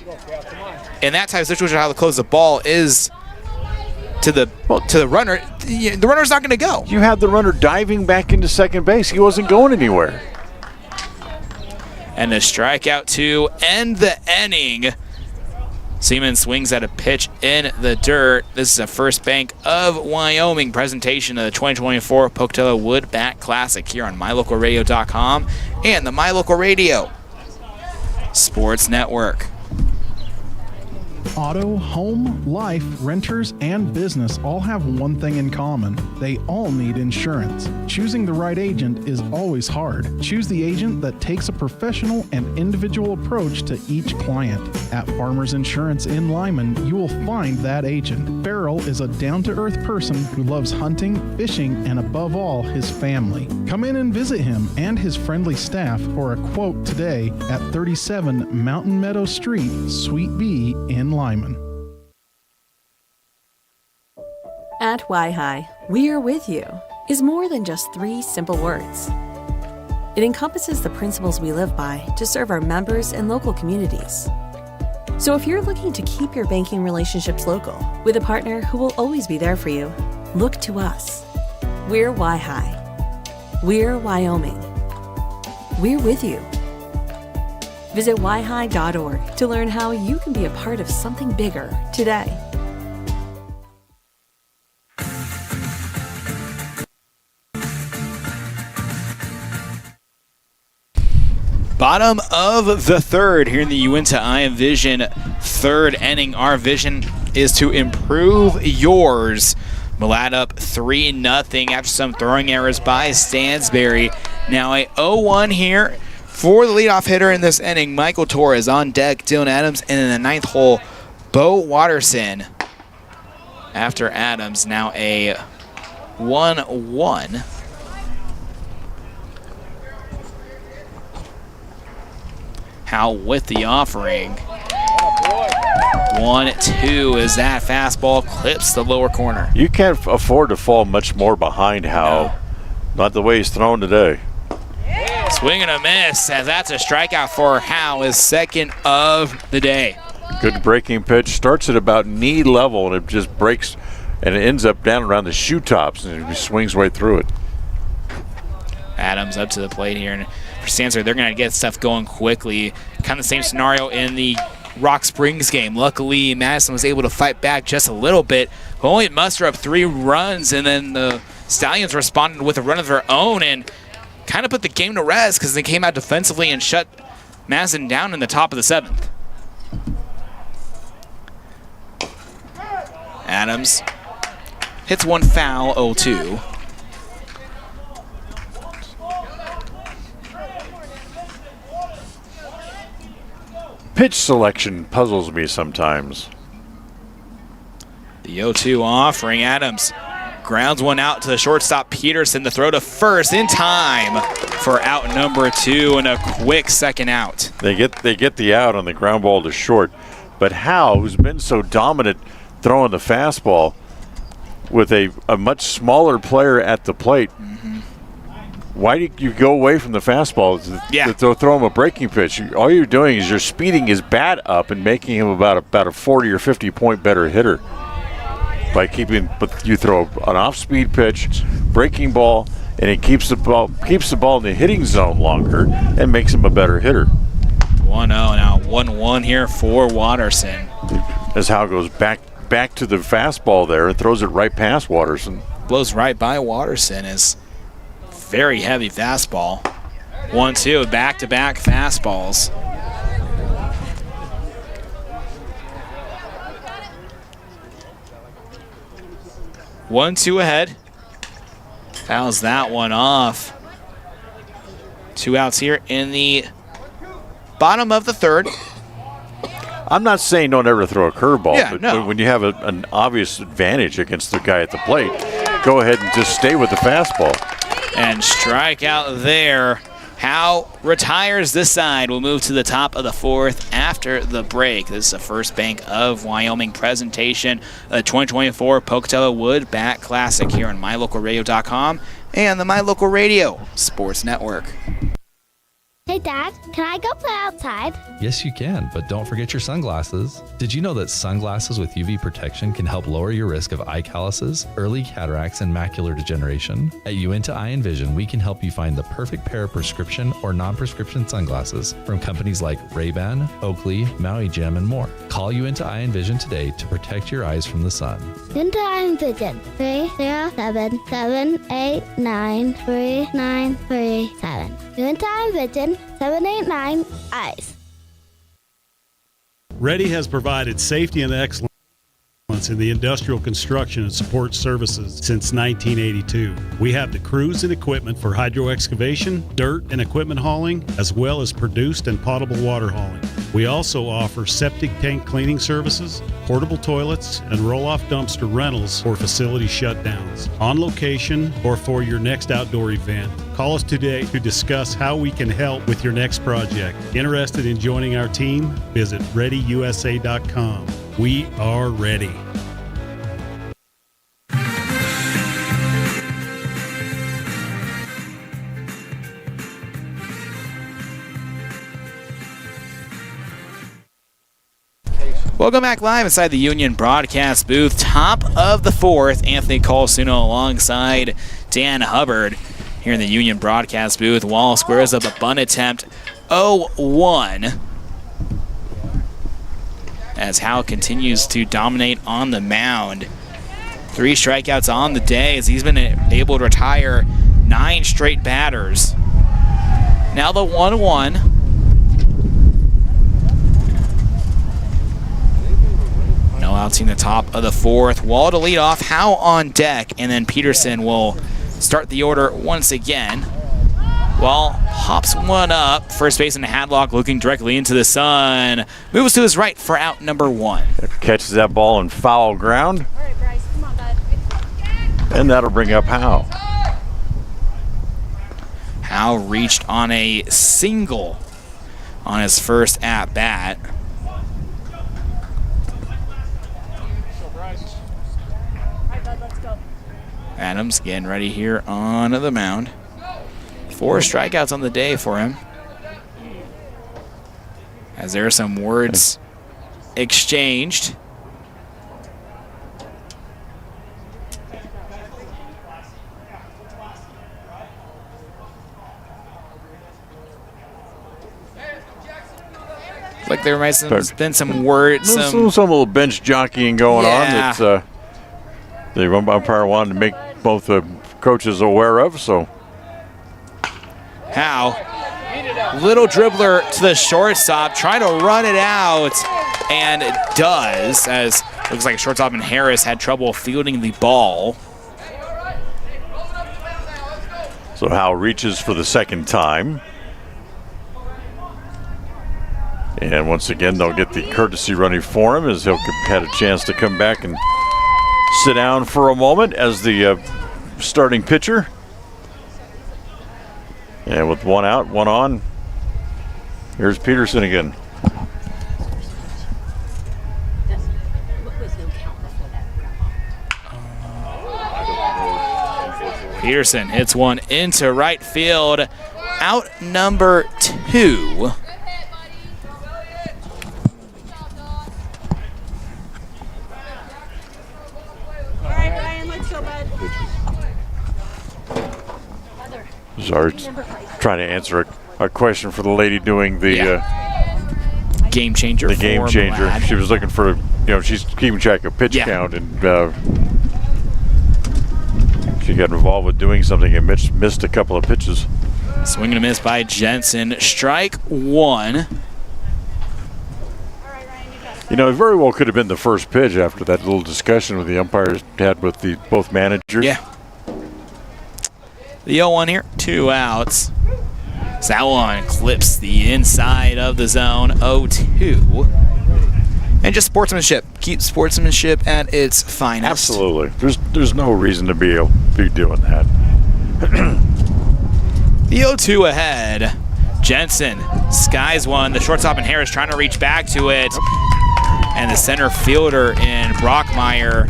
Speaker 1: in that type of situation, how to close the ball is to the runner. The runner's not going to go.
Speaker 2: You had the runner diving back into second base. He wasn't going anywhere.
Speaker 1: And a strikeout to end the inning. Siemens swings at a pitch in the dirt. This is a First Bank of Wyoming presentation of the 2024 Pocatello Wood Bat Classic here on MyLocalRadio.com and the My Local Radio Sports Network.
Speaker 19: Auto, home, life, renters, and business all have one thing in common. They all need insurance. Choosing the right agent is always hard. Choose the agent that takes a professional and individual approach to each client. At Farmers Insurance in Lyman, you will find that agent. Farrell is a down-to-earth person who loves hunting, fishing, and above all, his family. Come in and visit him and his friendly staff for a quote today at 37 Mountain Meadow Street, Suite B in Lyman.
Speaker 3: At YHI, We're With You is more than just 3 simple words. It encompasses the principles we live by to serve our members and local communities. So if you're looking to keep your banking relationships local with a partner who will always be there for you, look to us. We're YHI. We're Wyoming. We're with you. Visit yhi.org to learn how you can be a part of something bigger today.
Speaker 1: Bottom of the third here in the Uinta Iron Vision third inning. Our vision is to improve yours. Malad up 3-0 after some throwing errors by Stansbury. Now a 0-1 here for the leadoff hitter in this inning. Michael Torres on deck, Dylan Adams, and in the ninth hole, Bo Watterson. After Adams, now a 1-1. Howe with the offering. 1-2 as that fastball clips the lower corner.
Speaker 2: You can't afford to fall much more behind Howe. No. Not the way he's thrown today.
Speaker 1: Swing and a miss, as that's a strikeout for Howe, his second of the day.
Speaker 2: Good breaking pitch. Starts at about knee level, and it just breaks, and it ends up down around the shoe tops, and he swings right through it.
Speaker 1: Adams up to the plate here, and for Stansbury, they're going to get stuff going quickly. Kind of the same scenario in the Rock Springs game. Luckily, Madison was able to fight back just a little bit, but only muster up 3 runs, and then the Stallions responded with a run of their own and kind of put the game to rest because they came out defensively and shut Madison down in the top of the 7th. Adams Hits one foul, 0-2.
Speaker 2: Pitch selection puzzles me sometimes.
Speaker 1: The 0-2 offering. Adams grounds one out to the shortstop Peterson. The throw to first in time for out number 2 and a quick second out.
Speaker 2: They get the out on the ground ball to short. But Howe, who's been so dominant throwing the fastball with a much smaller player at the plate, why do you go away from the fastball to throw him a breaking pitch? All you're doing is you're speeding his bat up and making him about a 40 or 50 point better hitter. By but you throw an off-speed pitch, breaking ball, and it keeps the ball in the hitting zone longer and makes him a better hitter.
Speaker 1: 1-0 now, 1-1 here for Watterson.
Speaker 2: As Howe goes back to the fastball there and throws it right past Watterson.
Speaker 1: Blows right by Watterson. Is very heavy fastball. 1-2, back-to-back fastballs. One, 2 ahead. Fouls that one off. 2 outs here in the bottom of the third.
Speaker 2: I'm not saying don't ever throw a curveball, but when you have an obvious advantage against the guy at the plate, go ahead and just stay with the fastball.
Speaker 1: And strike out there. Howe retires this side. We'll move to the top of the 4th after the break. This is the First Bank of Wyoming presentation, the 2024 Pocatello Wood Bat Classic here on MyLocalRadio.com and the My Local Radio Sports Network.
Speaker 20: Hey, Dad, can I go play outside?
Speaker 18: Yes, you can, but don't forget your sunglasses. Did you know that sunglasses with UV protection can help lower your risk of eye calluses, early cataracts, and macular degeneration? At Uinta Eye and Vision, we can help you find the perfect pair of prescription or non-prescription sunglasses from companies like Ray-Ban, Oakley, Maui Jim, and more. Call Uinta Eye and Vision today to protect your eyes from the sun.
Speaker 20: Uinta Eye and Vision, 307-789-3937. Uinta Eye and Vision, 789 eyes.
Speaker 21: Ready has provided safety and excellence in the industrial construction and support services since 1982. We have the crews and equipment for hydro excavation, dirt and equipment hauling, as well as produced and potable water hauling. We also offer septic tank cleaning services, portable toilets, and roll-off dumpster rentals for facility shutdowns, on location or for your next outdoor event. Call us today to discuss how we can help with your next project. Interested in joining our team? Visit ReadyUSA.com. We are ready.
Speaker 1: Welcome back live inside the Union broadcast booth. Top of the 4th, Anthony Colasuono alongside Dan Hubbard here in the Union broadcast booth. Wall squares up a bunt attempt, 0-1. As Howe continues to dominate on the mound. 3 strikeouts on the day as he's been able to retire 9 straight batters. Now the 1-1. No outs in the top of the 4th. Wall to lead off, Howe on deck, and then Peterson will start the order once again. Wall hops one up. First baseman Hadlock looking directly into the sun. Moves to his right for out number 1.
Speaker 2: Catches that ball in foul ground.
Speaker 16: All right, Bryce, come on, bud.
Speaker 2: And that'll bring up Howe.
Speaker 1: Howe reached on a single on his first at-bat. Adams getting ready here on the mound. 4 strikeouts on the day for him. As there are some words exchanged. Like there might have been some words.
Speaker 2: Some little bench jockeying going on that the umpire wanted to make both the coaches aware of. So
Speaker 1: Howe, little dribbler to the shortstop, trying to run it out. And it does, as looks like shortstop and Harris had trouble fielding the ball.
Speaker 2: So Howell reaches for the second time. And once again, they'll get the courtesy running for him as he'll had a chance to come back and sit down for a moment as the starting pitcher. And with one out, one on, here's Peterson again.
Speaker 1: Peterson hits one into right field. Out number 2.
Speaker 2: Sorry, trying to answer a question for the lady doing the
Speaker 1: game changer.
Speaker 2: The game changer.
Speaker 1: Lad.
Speaker 2: She was looking for, she's keeping track of pitch count, and she got involved with doing something and missed a couple of pitches.
Speaker 1: Swing and a miss by Jensen. Strike 1.
Speaker 2: It very well could have been the first pitch after that little discussion with the umpires had with both managers.
Speaker 1: Yeah. The 0-1 here, 2 outs. So that one clips the inside of the zone, 0-2. And just sportsmanship. Keep sportsmanship at its finest.
Speaker 2: Absolutely. There's no reason to be doing that.
Speaker 1: The 0-2 ahead. Jensen skies one. The shortstop and Harris trying to reach back to it. And the center fielder in Brockmeyer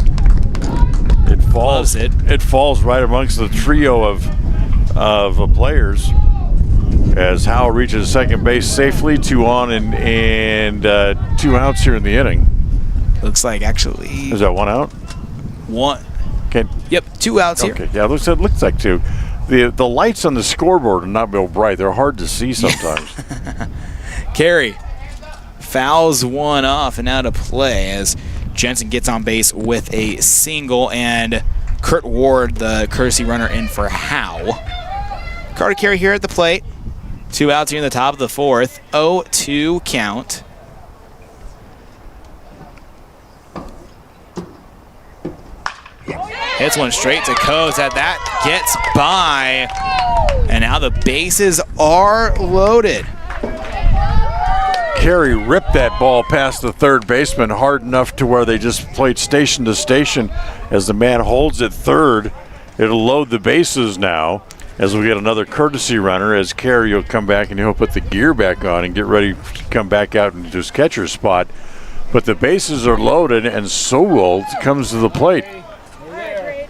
Speaker 2: falls. It falls right amongst the trio of players as Howell reaches second base safely. 2 on and 2 outs here in the inning.
Speaker 1: Looks like actually.
Speaker 2: Is that 1 out?
Speaker 1: 1.
Speaker 2: Okay.
Speaker 1: Yep, 2 outs here.
Speaker 2: Okay. Yeah, it looks like 2. The lights on the scoreboard are not real bright. They're hard to see sometimes.
Speaker 1: Carey fouls one off and out of play as Jensen gets on base with a single, and Kurt Ward, the courtesy runner, in for Howe. Carter Carey here at the plate. 2 outs here in the top of the 4th. 0-2 count. Hits one straight to Cozad. That gets by. And now the bases are loaded.
Speaker 2: Carey ripped that ball past the third baseman hard enough to where they just played station to station. As the man holds at third, it'll load the bases now as we get another courtesy runner, as Carey will come back and he'll put the gear back on and get ready to come back out into his catcher spot. But the bases are loaded, and Sowell comes to the plate.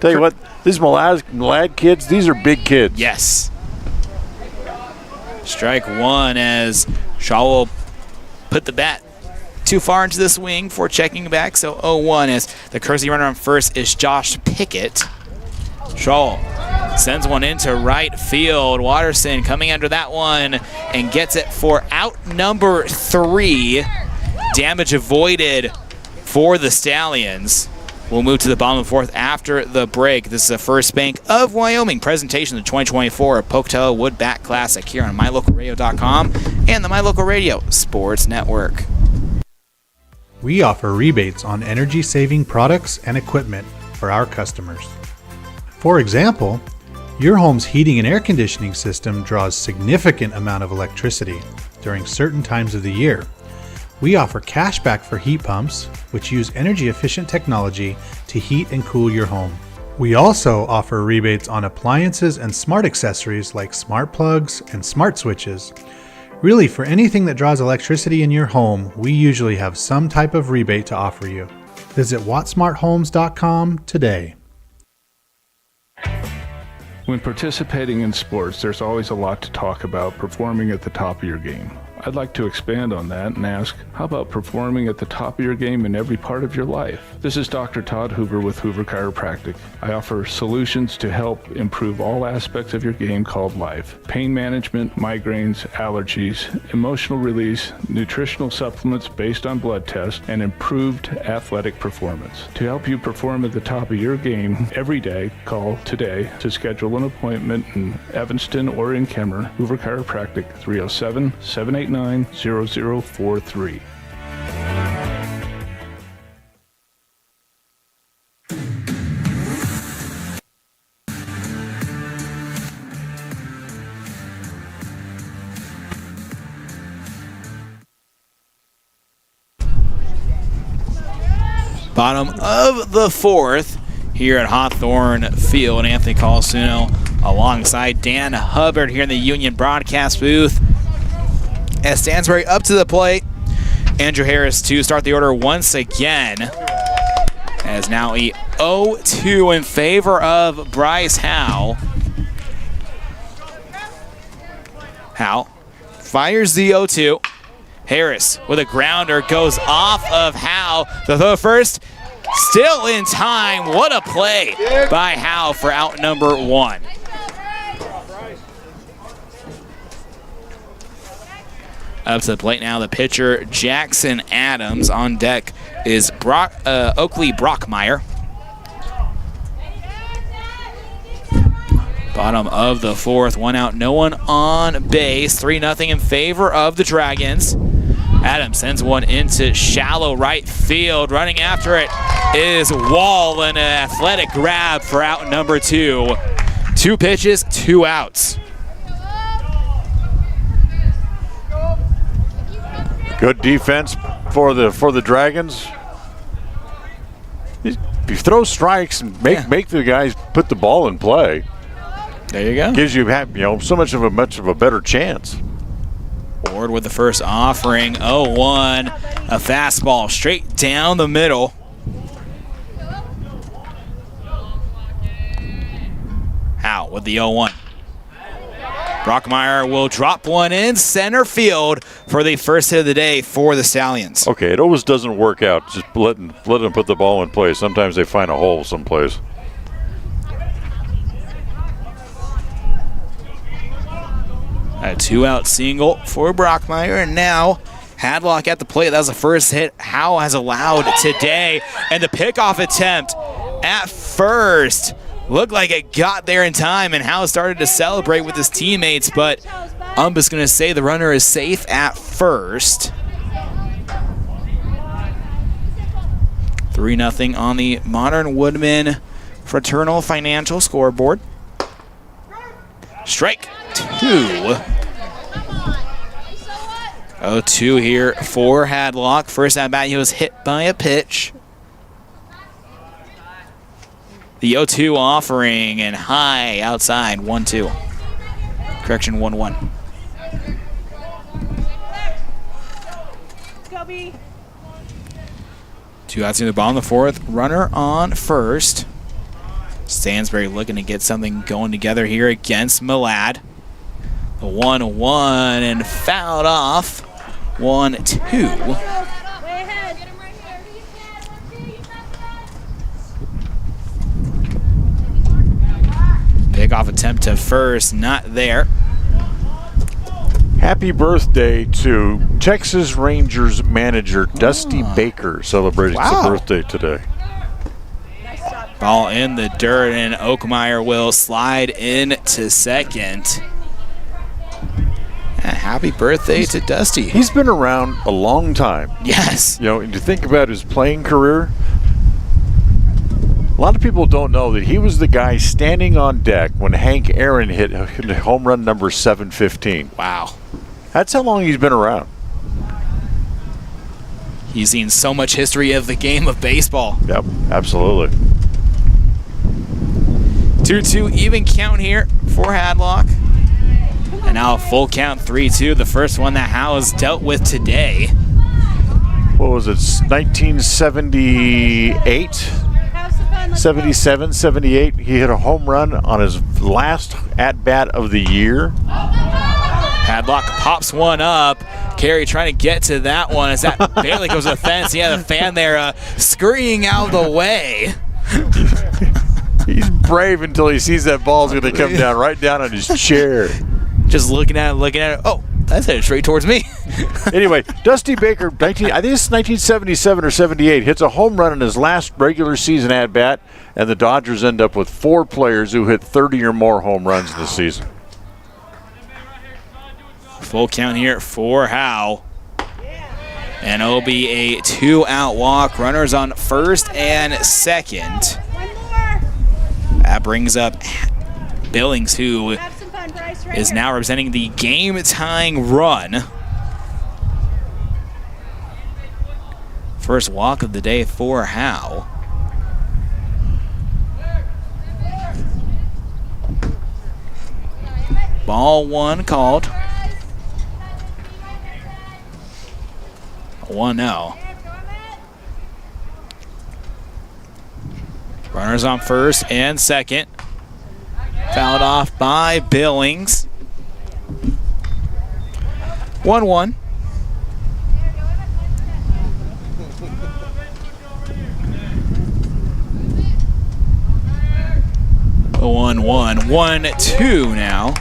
Speaker 2: Tell you what, these Malad kids, these are big kids.
Speaker 1: Yes. Strike 1 as Shaw will put the bat too far into the swing for checking back. So 0-1 as the courtesy runner on first is Josh Pickett. Shaw sends one into right field. Watterson coming under that one and gets it for out number 3. Damage avoided for the Stallions. We'll move to the bottom of the 4th after the break. This is the First Bank of Wyoming presentation of the 2024 Pocatello Wood Bat Classic here on MyLocalRadio.com and the My Local Radio Sports Network.
Speaker 5: We offer rebates on energy-saving products and equipment for our customers. For example, your home's heating and air conditioning system draws significant amount of electricity during certain times of the year. We offer cashback for heat pumps, which use energy-efficient technology to heat and cool your home. We also offer rebates on appliances and smart accessories like smart plugs and smart switches. Really, for anything that draws electricity in your home, we usually have some type of rebate to offer you. Visit wattsmarthomes.com today.
Speaker 4: When participating in sports, there's always a lot to talk about performing at the top of your game. I'd like to expand on that and ask, how about performing at the top of your game in every part of your life? This is Dr. Todd Hoover with Hoover Chiropractic. I offer solutions to help improve all aspects of your game called life. Pain management, migraines, allergies, emotional release, nutritional supplements based on blood tests, and improved athletic performance. To help you perform at the top of your game every day, call today to schedule an appointment in Evanston or in Kemmer. Hoover Chiropractic, 307-789-0043.
Speaker 1: Bottom of the fourth here at Hawthorne Field. Anthony Colasuono alongside Dan Hubbard here in the Union broadcast booth. As Stansbury up to the plate. Andrew Harris to start the order once again. As now a 0-2 in favor of Bryce Howe. Howe fires the 0-2. Harris with a grounder goes off of Howe. The throw first, still in time. What a play by Howe for out number 1. Up to the plate now, the pitcher, Jackson Adams. On deck is Oakley Brockmeyer. Bottom of the fourth, 1 out, no one on base. 3-0 in favor of the Dragons. Adams sends one into shallow right field. Running after it is Wall, and an athletic grab for out number 2. 2 pitches, 2 outs.
Speaker 2: Good defense for the Dragons. You throw strikes and make the guys put the ball in play.
Speaker 1: There you go.
Speaker 2: Gives you so much of a better chance.
Speaker 1: Ward with the first offering, 0-1. A fastball straight down the middle. Howe with the 0-1. Brockmeyer will drop one in center field for the first hit of the day for the Stallions.
Speaker 2: Okay, it always doesn't work out just let them put the ball in play. Sometimes they find a hole someplace.
Speaker 1: A 2-out single for Brockmeyer, and now Hadlock at the plate. That was the first hit Howe has allowed today, and the pickoff attempt at first looked like it got there in time, and Howe started to celebrate with his teammates, but Ump is going to say the runner is safe at first. 3-0 on the Modern Woodmen Fraternal Financial scoreboard. Strike 2. 0-2 here for Hadlock. First at bat, he was hit by a pitch. The 0-2 offering and high outside, 1-2. Correction, 1-1. Two outs in the bottom of the fourth. Runner on first. Stansbury looking to get something going together here against Malad. The 1-1 and fouled off. 1-2. Pickoff attempt to first, not there.
Speaker 2: Happy birthday to Texas Rangers manager Dusty Baker, celebrating his birthday today.
Speaker 1: Ball in the dirt, and Oakmeyer will slide in to second. Happy birthday to Dusty.
Speaker 2: He's been around a long time.
Speaker 1: Yes.
Speaker 2: And to think about his playing career, a lot of people don't know that he was the guy standing on deck when Hank Aaron hit home run number 715.
Speaker 1: Wow.
Speaker 2: That's how long he's been around.
Speaker 1: He's seen so much history of the game of baseball.
Speaker 2: Yep, absolutely.
Speaker 1: 2-2 even count here for Hadlock. And now a full count, 3-2. The first one that Howe has dealt with today.
Speaker 2: What was it, 1978? 77, 78. He hit a home run on his last at-bat of the year.
Speaker 1: Hadlock pops one up. Carey trying to get to that one as that barely goes to the fence. He had a fan there scurrying out of the way.
Speaker 2: He's brave until he sees that ball's going to come down right down on his chair.
Speaker 1: Just looking at it. Oh, that's headed straight towards me.
Speaker 2: Anyway, Dusty Baker, I think it's 1977 or 78, hits a home run in his last regular season at-bat, and the Dodgers end up with 4 players who hit 30 or more home runs this season.
Speaker 1: Full count here for Howe. And it'll be a 2-out walk. Runners on first and second. That brings up Billings, who is now representing the game-tying run. First walk of the day for Howe. Ball one called. 1-0. Runners on first and second. Fouled off by Billings. 1-1. A 1-1. 1-2 now.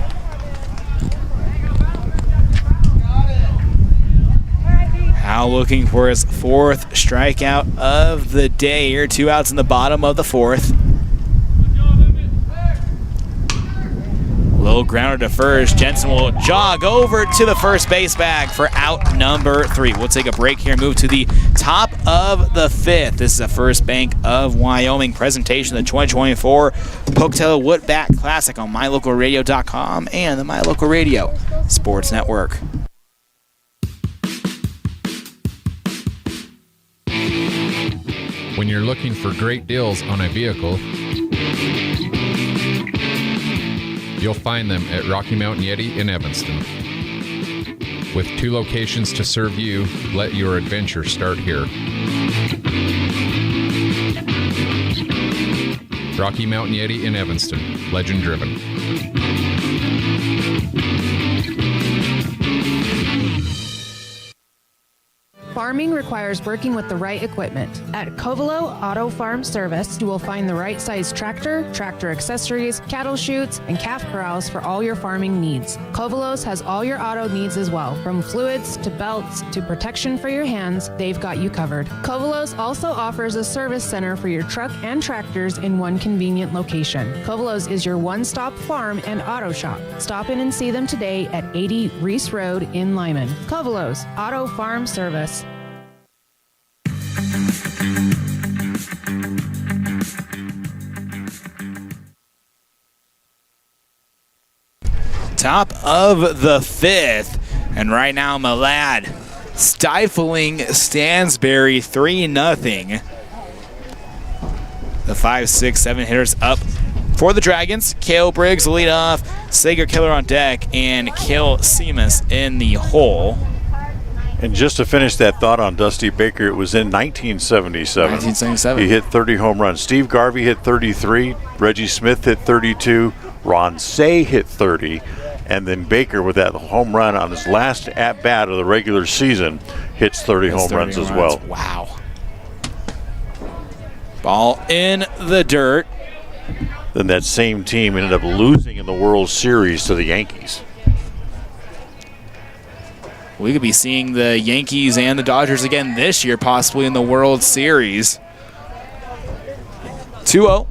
Speaker 1: Howe looking for his fourth strikeout of the day here. 2 outs in the bottom of the fourth. Little grounder to first. Jensen will jog over to the first base bag for out number 3. We'll take a break here, move to the top of the 5th. This is a First Bank of Wyoming presentation of the 2024 Pocatello Woodbat Classic on MyLocalRadio.com and the My Local Radio Sports Network.
Speaker 7: When you're looking for great deals on a vehicle, you'll find them at Rocky Mountain Yeti in Evanston. With 2 locations to serve you, let your adventure start here. Rocky Mountain Yeti in Evanston, legend driven.
Speaker 22: Farming requires working with the right equipment. At Covelo Auto Farm Service, you will find the right size tractor, tractor accessories, cattle chutes, and calf corrals for all your farming needs. Covelos has all your auto needs as well. From fluids to belts to protection for your hands, they've got you covered. Covelos also offers a service center for your truck and tractors in one convenient location. Covelos is your one-stop farm and auto shop. Stop in and see them today at 80 Reese Road in Lyman. Covelos Auto Farm Service.
Speaker 1: Top of the 5th, and right now Malad stifling Stansbury 3-0. The 5, 6, 7 hitters up for the Dragons. Kale Briggs lead off, Sager Killer on deck, and Kale Seamus in the hole.
Speaker 2: And just to finish that thought on Dusty Baker, it was in 1977. He hit 30 home runs. Steve Garvey hit 33. Reggie Smith hit 32. Ron Say hit 30. And then Baker, with that home run on his last at-bat of the regular season, hits 30 home runs as well.
Speaker 1: Wow. Ball in the dirt.
Speaker 2: Then that same team ended up losing in the World Series to the Yankees.
Speaker 1: We could be seeing the Yankees and the Dodgers again this year, possibly in the World Series. 2-0.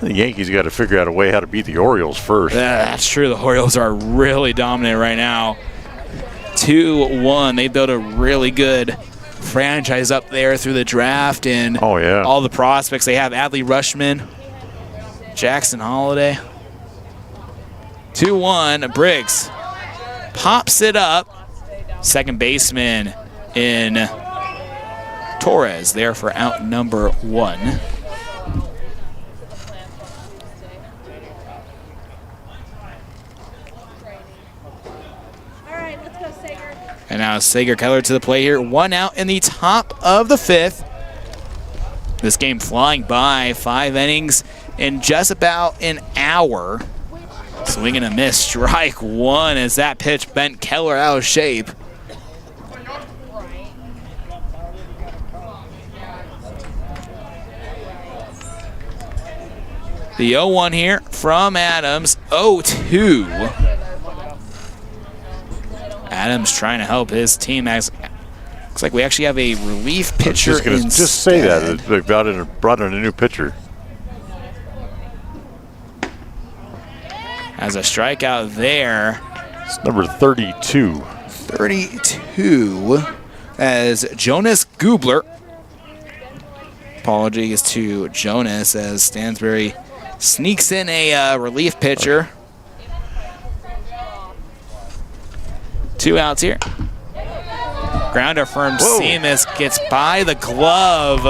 Speaker 2: The Yankees got to figure out a way how to beat the Orioles first.
Speaker 1: That's true. The Orioles are really dominant right now. 2-1. They built a really good franchise up there through the draft and all the prospects. They have Adley Rushman, Jackson Holiday. 2-1. Briggs pops it up. Second baseman in Torres there for out number 1. And now Sager Keller to the plate here. 1 out in the top of the 5th. This game flying by. 5 innings in just about an hour. Swing and a miss. Strike 1 as that pitch bent Keller out of shape. The 0-1 here from Adams. 0-2. Adams trying to help his team. Looks like we actually have a relief pitcher.
Speaker 2: I was just going to just say that. They brought in a new pitcher.
Speaker 1: As a strikeout there.
Speaker 2: It's number 32.
Speaker 1: 32 as Jonas Gubler. Apologies to Jonas as Stansbury sneaks in a relief pitcher. 2 outs here. Grounder from Seamus gets by the glove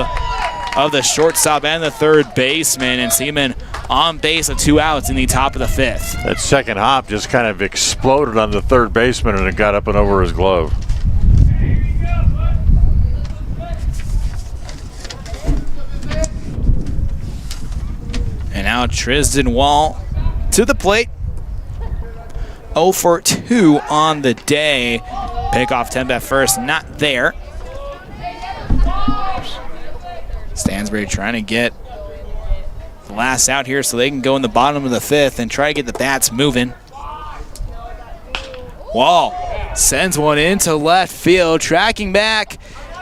Speaker 1: of the shortstop and the third baseman, and Seaman on base with 2 outs in the top of the 5th.
Speaker 2: That second hop just kind of exploded on the third baseman, and it got up and over his glove.
Speaker 1: And now Tristan Wall to the plate. 0 for 2 on the day. Pickoff attempt at first, not there. Stansbury trying to get the last out here so they can go in the bottom of the 5th and try to get the bats moving. Wall sends one into left field. Tracking back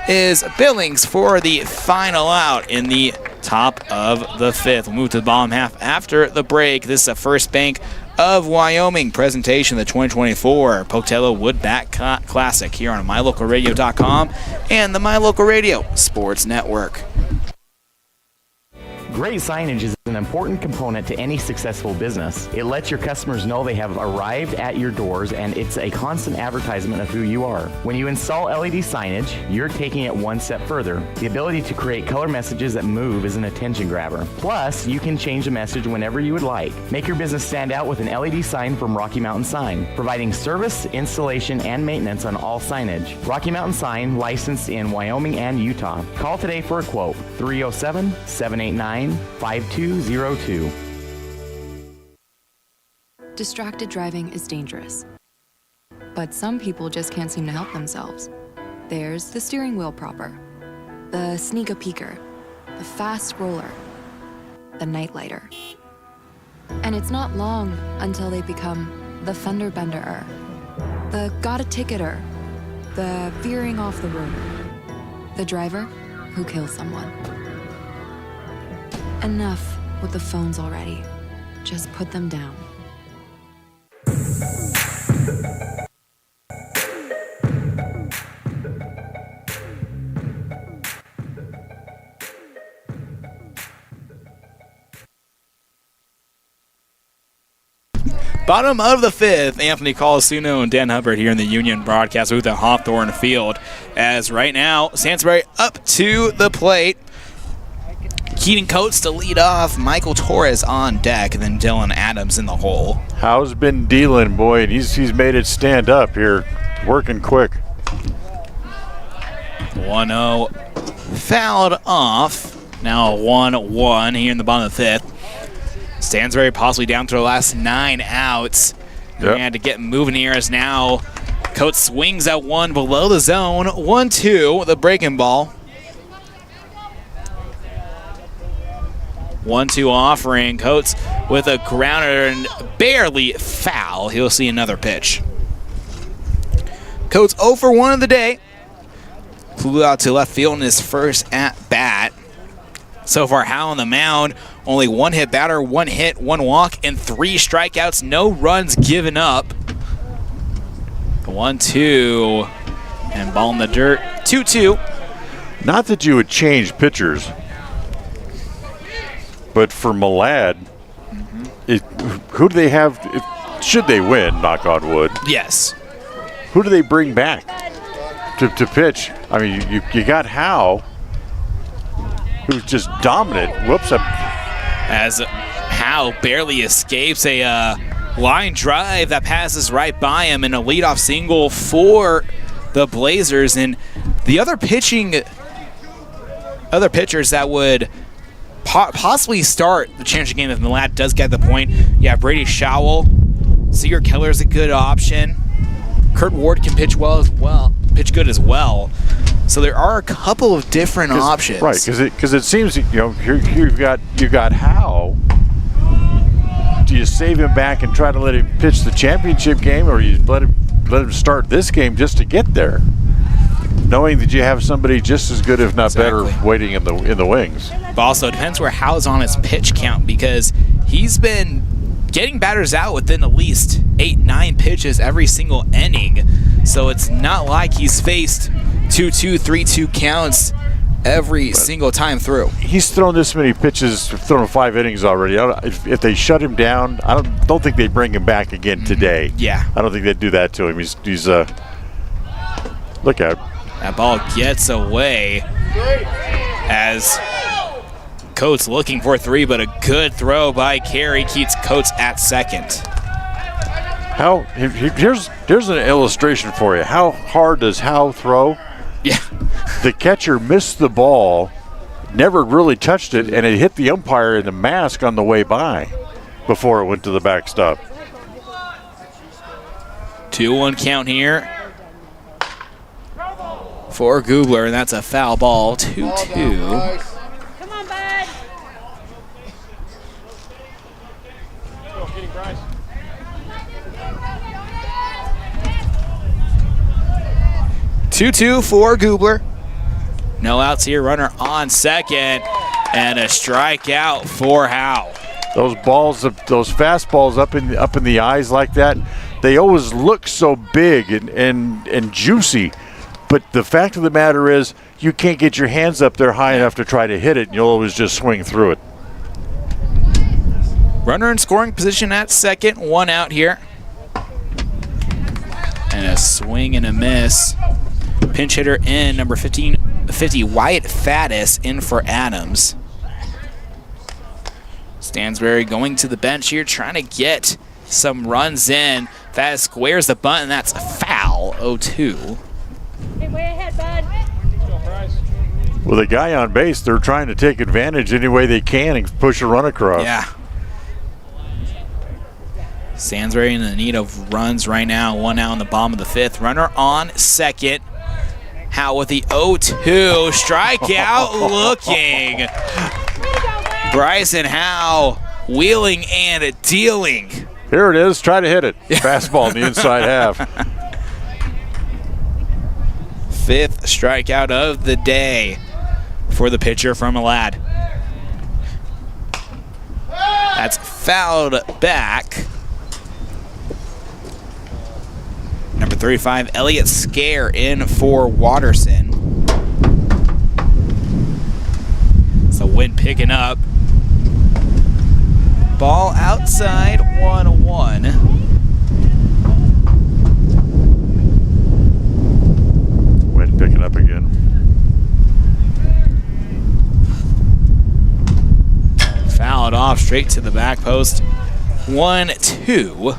Speaker 1: is Billings for the final out in the top of the 5th. We'll move to the bottom half after the break. This is a First Bank of Wyoming presentation of the 2024 Pocatello Woodbat Classic here on MyLocalRadio.com and the My Local Radio Sports Network.
Speaker 12: Great signage is an important component to any successful business. It lets your customers know they have arrived at your doors, and it's a constant advertisement of who you are. When you install LED signage, you're taking it one step further. The ability to create color messages that move is an attention grabber. Plus, you can change the message whenever you would like. Make your business stand out with an LED sign from Rocky Mountain Sign, providing service, installation, and maintenance on all signage. Rocky Mountain Sign, licensed in Wyoming and Utah. Call today for a quote, 307-789-5202.
Speaker 8: Distracted driving is dangerous, but some people just can't seem to help themselves. There's the steering wheel propper, the sneak-a-peeker, the fast scroller, the nightlighter. And it's not long until they become the fender benderer, the got-a-ticketer, the veering off the road, the driver who kills someone. Enough with the phones already. Just put them down.
Speaker 1: Bottom of the 5th, Anthony Colasuono and Dan Hubbard here in the Union broadcast booth at Hawthorne Field. As right now, Stansbury up to the plate. Keaton Coates to lead off, Michael Torres on deck, and then Dylan Adams in the hole.
Speaker 2: Howe's been dealing, boy, and he's made it stand up here, working quick.
Speaker 1: 1-0 fouled off. Now 1-1 here in the bottom of the 5th. Stansbury possibly down to the last 9 outs. They had to get moving here as now Coates swings at one below the zone. 1-2, the breaking ball. 1-2 offering. Coates with a grounder and barely foul. He'll see another pitch. Coates 0 for 1 of the day. Flew out to left field in his first at bat. So far, Howe on the mound. Only 1 hit batter, 1 hit, 1 walk, and 3 strikeouts. No runs given up. 1-2. And ball in the dirt. 2-2.
Speaker 2: Not that you would change pitchers, but for Malad, who do they have? Should they win, knock on wood?
Speaker 1: Yes.
Speaker 2: Who do they bring back to pitch? I mean, you got Howe, who's just dominant. Whoops.
Speaker 1: As Howe barely escapes a line drive that passes right by him and a leadoff single for the Blazers. And the other pitchers that would possibly start the championship game if Malad does get the point. Yeah, Brady Showell, Seeger Keller's a good option. Kurt Ward can pitch good as well. So there are a couple of different options.
Speaker 2: Right, because it seems here you've got Howe. Do you save him back and try to let him pitch the championship game, or you let him start this game just to get there, knowing that you have somebody just as good, if not better, waiting in the wings?
Speaker 1: But also, it depends where Howe's on his pitch count, because he's been getting batters out within at least 8-9 pitches every single inning. So it's not like he's faced 2-2, 3-2 counts every single time through.
Speaker 2: He's thrown this many pitches, thrown 5 innings already. If they shut him down, I don't think they bring him back again today.
Speaker 1: Yeah.
Speaker 2: I don't think they'd do that to him. He's look at
Speaker 1: That ball gets away as Coates looking for 3, but a good throw by Carey keeps Coates at second.
Speaker 2: Here's an illustration for you. How hard does Howe throw?
Speaker 1: Yeah.
Speaker 2: The catcher missed the ball, never really touched it, and it hit the umpire in the mask on the way by before it went to the backstop.
Speaker 1: 2-1 count here for Googler, and that's a foul ball. 2-2.
Speaker 16: Come on, bud.
Speaker 1: 2-2 for Goobler. No outs here, runner on second, and a strikeout for Howe.
Speaker 2: Those fastballs up in the eyes like that, they always look so big and juicy. But the fact of the matter is, you can't get your hands up there high enough to try to hit it, and you'll always just swing through it.
Speaker 1: Runner in scoring position at second, 1 out here. And a swing and a miss. Pinch hitter in, number 50, Wyatt Faddis in for Adams. Stansbury going to the bench here, trying to get some runs in. Faddis squares the bunt, and that's a foul, 0-2.
Speaker 16: Hey, way ahead, bud.
Speaker 2: With a guy on base, they're trying to take advantage any way they can and push a run across.
Speaker 1: Yeah. Stansbury in the need of runs right now. 1 out in the bottom of the 5th. Runner on second. Howe with the 0-2. Strikeout looking. Bryson Howe wheeling and dealing.
Speaker 2: Here it is. Try to hit it. Fastball in the inside half.
Speaker 1: 5th strikeout of the day for the pitcher from Alad. That's fouled back. Number 35, Elliott Scare in for Watterson. So wind picking up. Ball outside, 1-1.
Speaker 2: Wind picking up again.
Speaker 1: Fouled off straight to the back post. 1-2.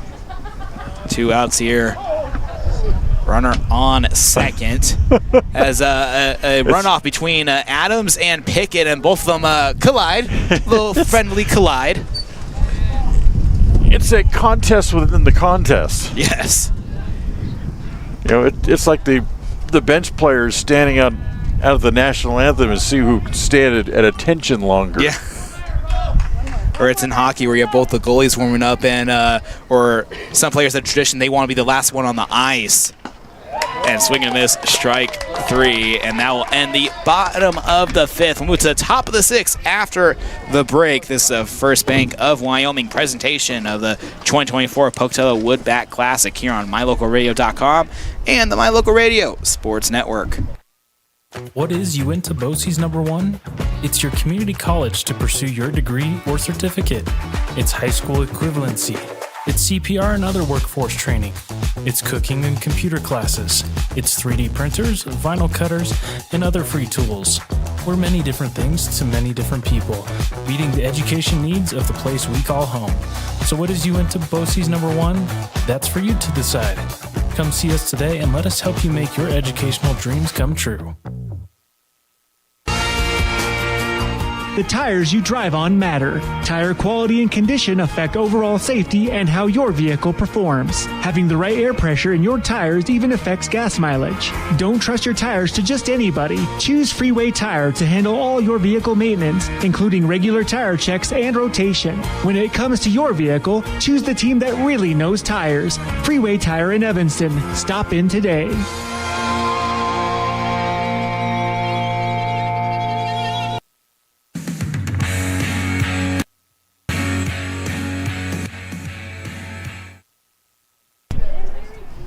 Speaker 1: 2 outs here. Runner on second. As a runoff between Adams and Pickett, and both of them collide. Little friendly collide.
Speaker 2: It's a contest within the contest.
Speaker 1: Yes.
Speaker 2: You know, it's like the bench players standing out of the national anthem and see who can stand at attention longer.
Speaker 1: Yeah. Or it's in hockey where you have both the goalies warming up, and or some players that tradition they want to be the last one on the ice. And swing and miss, strike 3, and that will end the bottom of the 5th. We'll move to the top of the 6th after the break. This is First Bank of Wyoming presentation of the 2024 Pocatello Woodbat Classic here on MyLocalRadio.com and the My Local Radio Sports Network.
Speaker 9: What is Uinta BOCES #1? It's your community college to pursue your degree or certificate. It's high school equivalency. It's CPR and other workforce training. It's cooking and computer classes. It's 3D printers, vinyl cutters, and other free tools. We're many different things to many different people, meeting the education needs of the place we call home. So what is Uinta BOCES #1? That's for you to decide. Come see us today and let us help you make your educational dreams come true.
Speaker 10: The tires you drive on matter. Tire quality and condition affect overall safety and how your vehicle performs. Having the right air pressure in your tires even affects gas mileage. Don't trust your tires to just anybody. Choose Freeway Tire to handle all your vehicle maintenance, including regular tire checks and rotation. When it comes to your vehicle, choose the team that really knows tires. Freeway Tire in Evanston. Stop in today.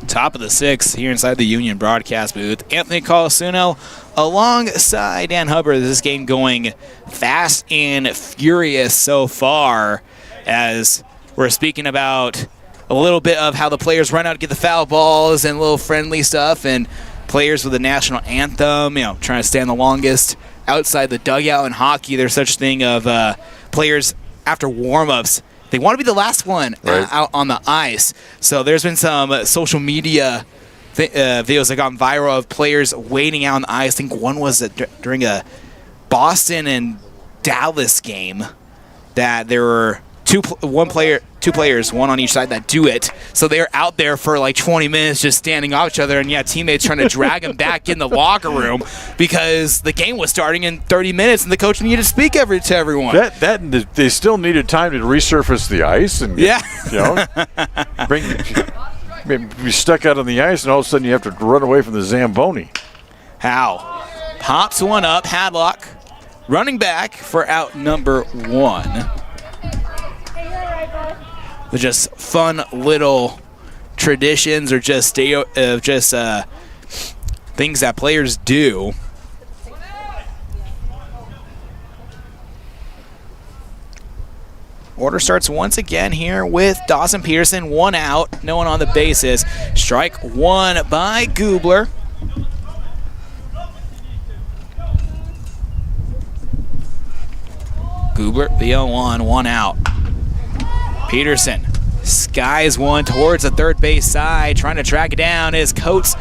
Speaker 1: Top of the 6th here inside the Union broadcast booth. Anthony Colasuono alongside Dan Hubbard. This game going fast and furious so far, as we're speaking about a little bit of how the players run out to get the foul balls and little friendly stuff, and players with the national anthem, trying to stand the longest outside the dugout in hockey. There's such a thing of players after warm-ups. They want to be the last one out on the ice. So there's been some social media videos that got viral of players waiting out on the ice. I think one was during a Boston and Dallas game that there were two players, one on each side, that do it. So they're out there for like 20 minutes just standing off each other, and teammates trying to drag them back in the locker room because the game was starting in 30 minutes and the coach needed to speak to everyone.
Speaker 2: That they still needed time to resurface the ice and be stuck out on the ice, and all of a sudden you have to run away from the Zamboni.
Speaker 1: Howe pops one up. Hadlock running back for out number 1. They're just fun little traditions or just things that players do. Order starts once again here with Dawson Peterson. 1 out, no one on the bases. Strike 1 by Gubler. Gubler, the 0-1, 1 out. Peterson skies one towards the third base side, trying to track it down is Coates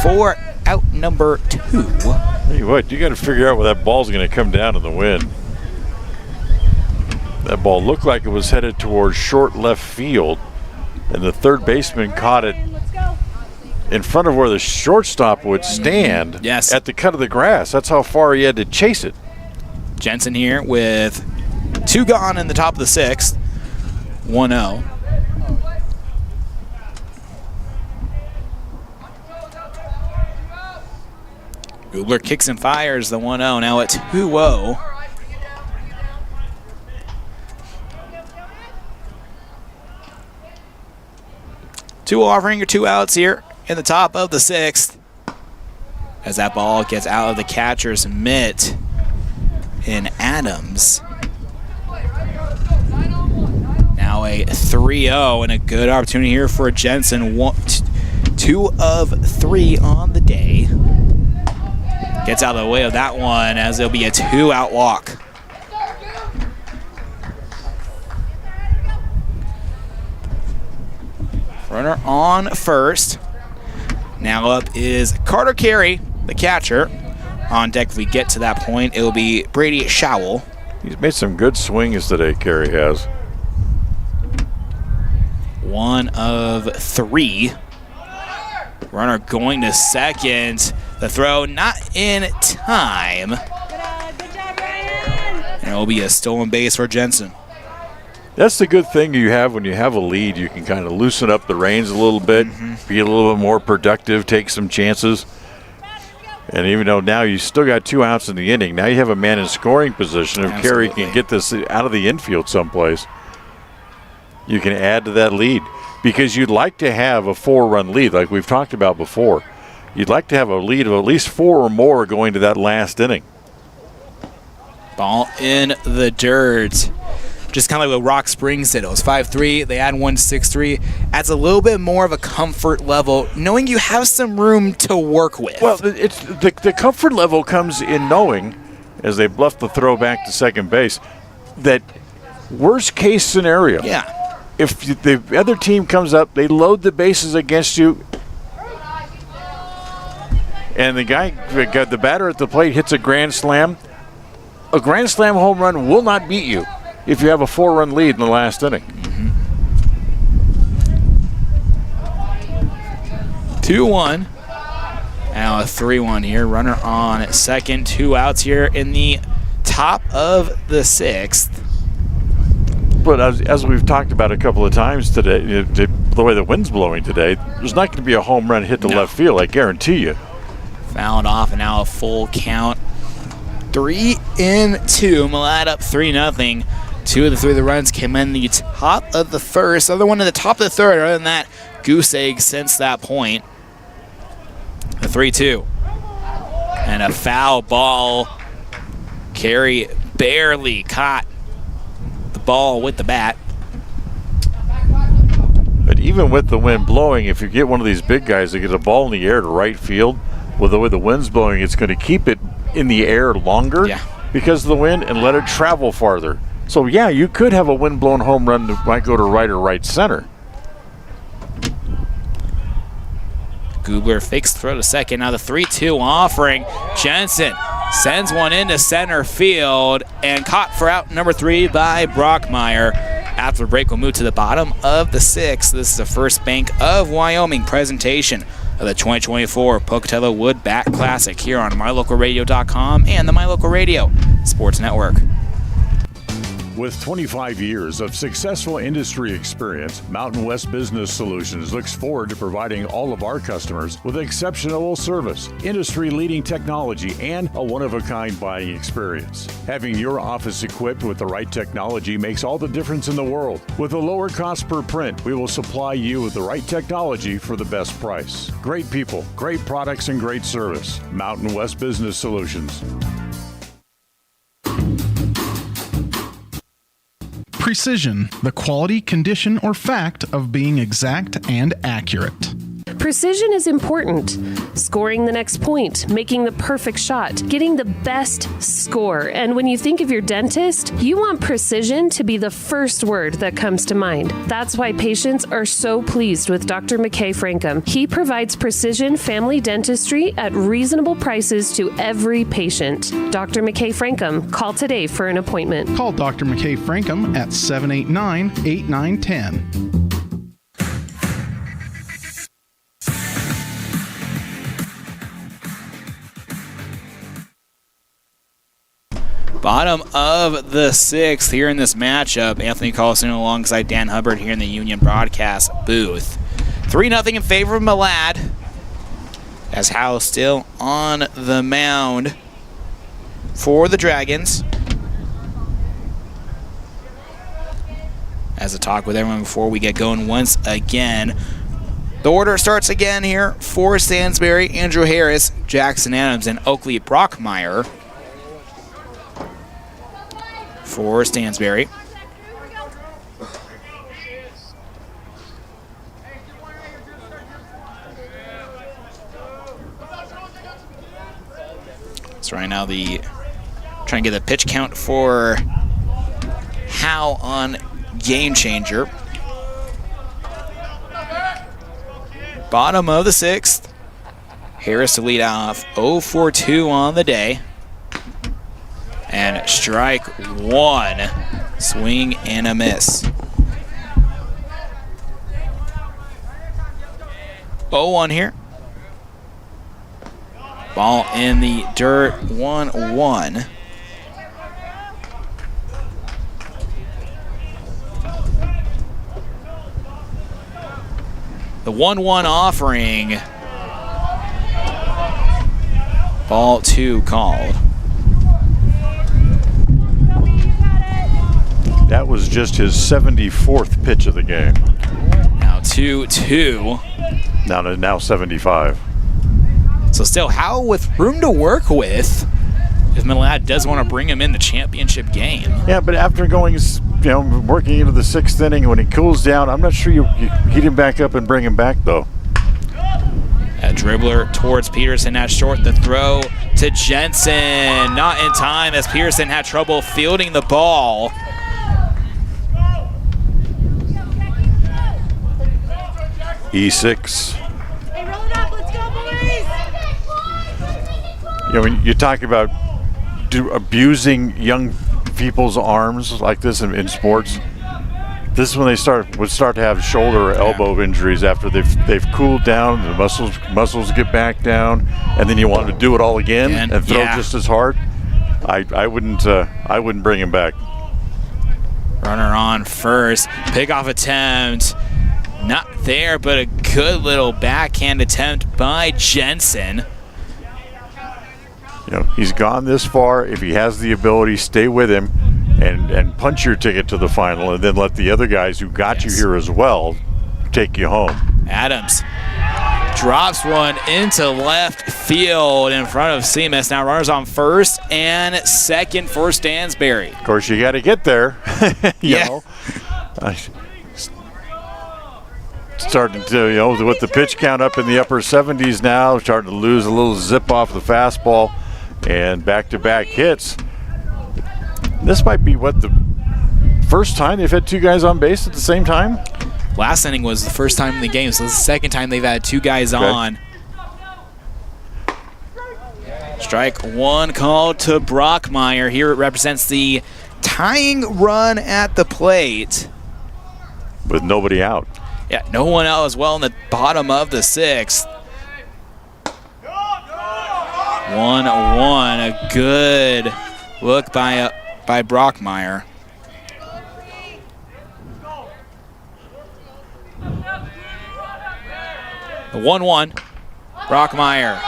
Speaker 1: for out number 2.
Speaker 2: Hey, what? You got to figure out where that ball's going to come down in the wind. That ball looked like it was headed towards short left field, and the third baseman caught it in front of where the shortstop would stand at the cut of the grass. That's how far he had to chase it.
Speaker 1: Jensen here with 2 gone in the top of the 6th. 1-0. Gubler kicks and fires the 1-0. Now at 2-0. Two offering or 2 outs here in the top of the 6th. As that ball gets out of the catcher's mitt in Adams. Now a 3-0 and a good opportunity here for Jensen. 2 of 3 on the day. Gets out of the way of that one as it'll be a 2-out walk. Runner on first. Now up is Carter Carey, the catcher. On deck, if we get to that point, it'll be Brady Schowell.
Speaker 2: He's made some good swings today, Carey has.
Speaker 1: 1 of 3. Runner going to second. The throw not in time. And it will be a stolen base for Jensen.
Speaker 2: That's the good thing you have when you have a lead. You can kind of loosen up the reins a little bit, be a little bit more productive, take some chances. And even though now you still got 2 outs in the inning, now you have a man in scoring position. If Carey can get this out of the infield someplace, you can add to that lead. Because you'd like to have a 4-run lead like we've talked about before. You'd like to have a lead of at least 4 or more going to that last inning.
Speaker 1: Ball in the dirt. Just kind of like what Rock Springs did. It was 5-3. They add 1 6-3. Adds a little bit more of a comfort level, knowing you have some room to work with.
Speaker 2: Well, it's the comfort level comes in knowing, as they bluff the throw back to second base, that worst case scenario.
Speaker 1: Yeah.
Speaker 2: If the other team comes up, they load the bases against you, and the batter at the plate hits a grand slam home run will not beat you if you have a 4-run lead in the last inning.
Speaker 1: 2-1. Now a 3-1 here. Runner on second. 2 outs here in the top of the 6th.
Speaker 2: But as we've talked about a couple of times today, the way the wind's blowing today, there's not going to be a home run hit to left field, I guarantee you.
Speaker 1: Fouled off, and now a full count. 3-2. Malad up 3-0. 2 of the 3 of the runs came in the top of the first. Other one in the top of the third. Other than that, goose egg since that point. The 3-2. And a foul ball. Carey barely caught the ball with the bat.
Speaker 2: But even with the wind blowing, if you get one of these big guys that get a ball in the air to right field, With the way the wind's blowing, it's going to keep it in the air longer because of the wind and let it travel farther. So, yeah, you could have a wind-blown home run that might go to right or right center.
Speaker 1: Gubler fakes throw to second. Now the 3-2 offering. Jensen sends one into center field and caught for out number 3 by Brockmeyer. After the break, we'll move to the bottom of the 6th. This is the First Bank of Wyoming presentation of the 2024 Pocatello Wood Bat Classic here on MyLocalRadio.com and the MyLocal Radio Sports Network.
Speaker 6: With 25 years of successful industry experience, Mountain West Business Solutions looks forward to providing all of our customers with exceptional service, industry-leading technology, and a one-of-a-kind buying experience. Having your office equipped with the right technology makes all the difference in the world. With a lower cost per print, we will supply you with the right technology for the best price. Great people, great products, and great service. Mountain West Business Solutions.
Speaker 19: Precision, the quality, condition, or fact of being exact and accurate.
Speaker 11: Precision is important. Scoring the next point, making the perfect shot, getting the best score. And when you think of your dentist, you want precision to be the first word that comes to mind. That's why patients are so pleased with Dr. McKay Frankum. He provides precision family dentistry at reasonable prices to every patient. Dr. McKay Frankum, call today for an appointment.
Speaker 19: Call Dr. McKay Frankum at 789-8910.
Speaker 1: Bottom of the 6th here in this matchup. Anthony Colasuono alongside Dan Hubbard here in the Union broadcast booth. 3-0 in favor of Malad. As Howe still on the mound for the Dragons. As a talk with everyone before we get going once again. The order starts again here for Stansbury, Andrew Harris, Jackson Adams, and Oakley Brockmeyer. For Stansbury. So right now trying to get the pitch count for Howe on Game Changer. Bottom of the 6th. Harris to lead off, 0-for-2 on the day. And strike 1. Swing and a miss. 0-1 here. Ball in the dirt, 1-1. The 1-1 offering. Ball 2 called.
Speaker 2: That was just his 74th pitch of the game.
Speaker 1: Now 2-2.
Speaker 2: Now 75.
Speaker 1: So still Howe with room to work with if Malad does want to bring him in the championship game.
Speaker 2: Yeah, but after going, working into the 6th inning, when he cools down, I'm not sure you heat him back up and bring him back, though.
Speaker 1: A dribbler towards Peterson at short. The throw to Jensen. Not in time as Peterson had trouble fielding the ball.
Speaker 2: E6. When you talk about abusing young people's arms like this in sports, this is when they would start to have shoulder or elbow injuries after they've cooled down, the muscles get back down, and then you want to do it all again and throw just as hard. I wouldn't bring him back.
Speaker 1: Runner on first, pickoff attempt. Not there, but a good little backhand attempt by Jensen.
Speaker 2: He's gone this far. If he has the ability, stay with him and punch your ticket to the final, and then let the other guys who got you here as well take you home.
Speaker 1: Adams drops one into left field in front of Seamus. Now runners on first and second for Stansbury.
Speaker 2: Of course, you got to get there. you know. starting to, with the pitch count up in the upper 70s now, starting to lose a little zip off the fastball, and back-to-back hits. This might be the first time they've had two guys on base at the same time?
Speaker 1: Last inning was the first time in the game, so this is the second time they've had two guys on. Strike one called to Brockmeyer. Here it represents the tying run at the plate.
Speaker 2: With nobody out.
Speaker 1: Yeah, no one out as well in the bottom of the 6th. 1-1, a good look by Brockmeyer. The 1-1, Brockmeyer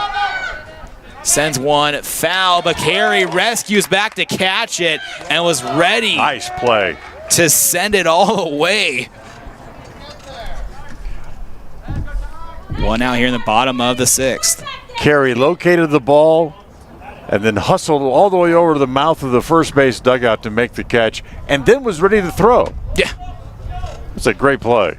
Speaker 1: sends one foul, but Carey rescues back to catch it and was ready.
Speaker 2: Nice play.
Speaker 1: To send it all away. One out here in the bottom of the 6th.
Speaker 2: Carey located the ball and then hustled all the way over to the mouth of the first base dugout to make the catch, and then was ready to throw.
Speaker 1: Yeah.
Speaker 2: It's a great play.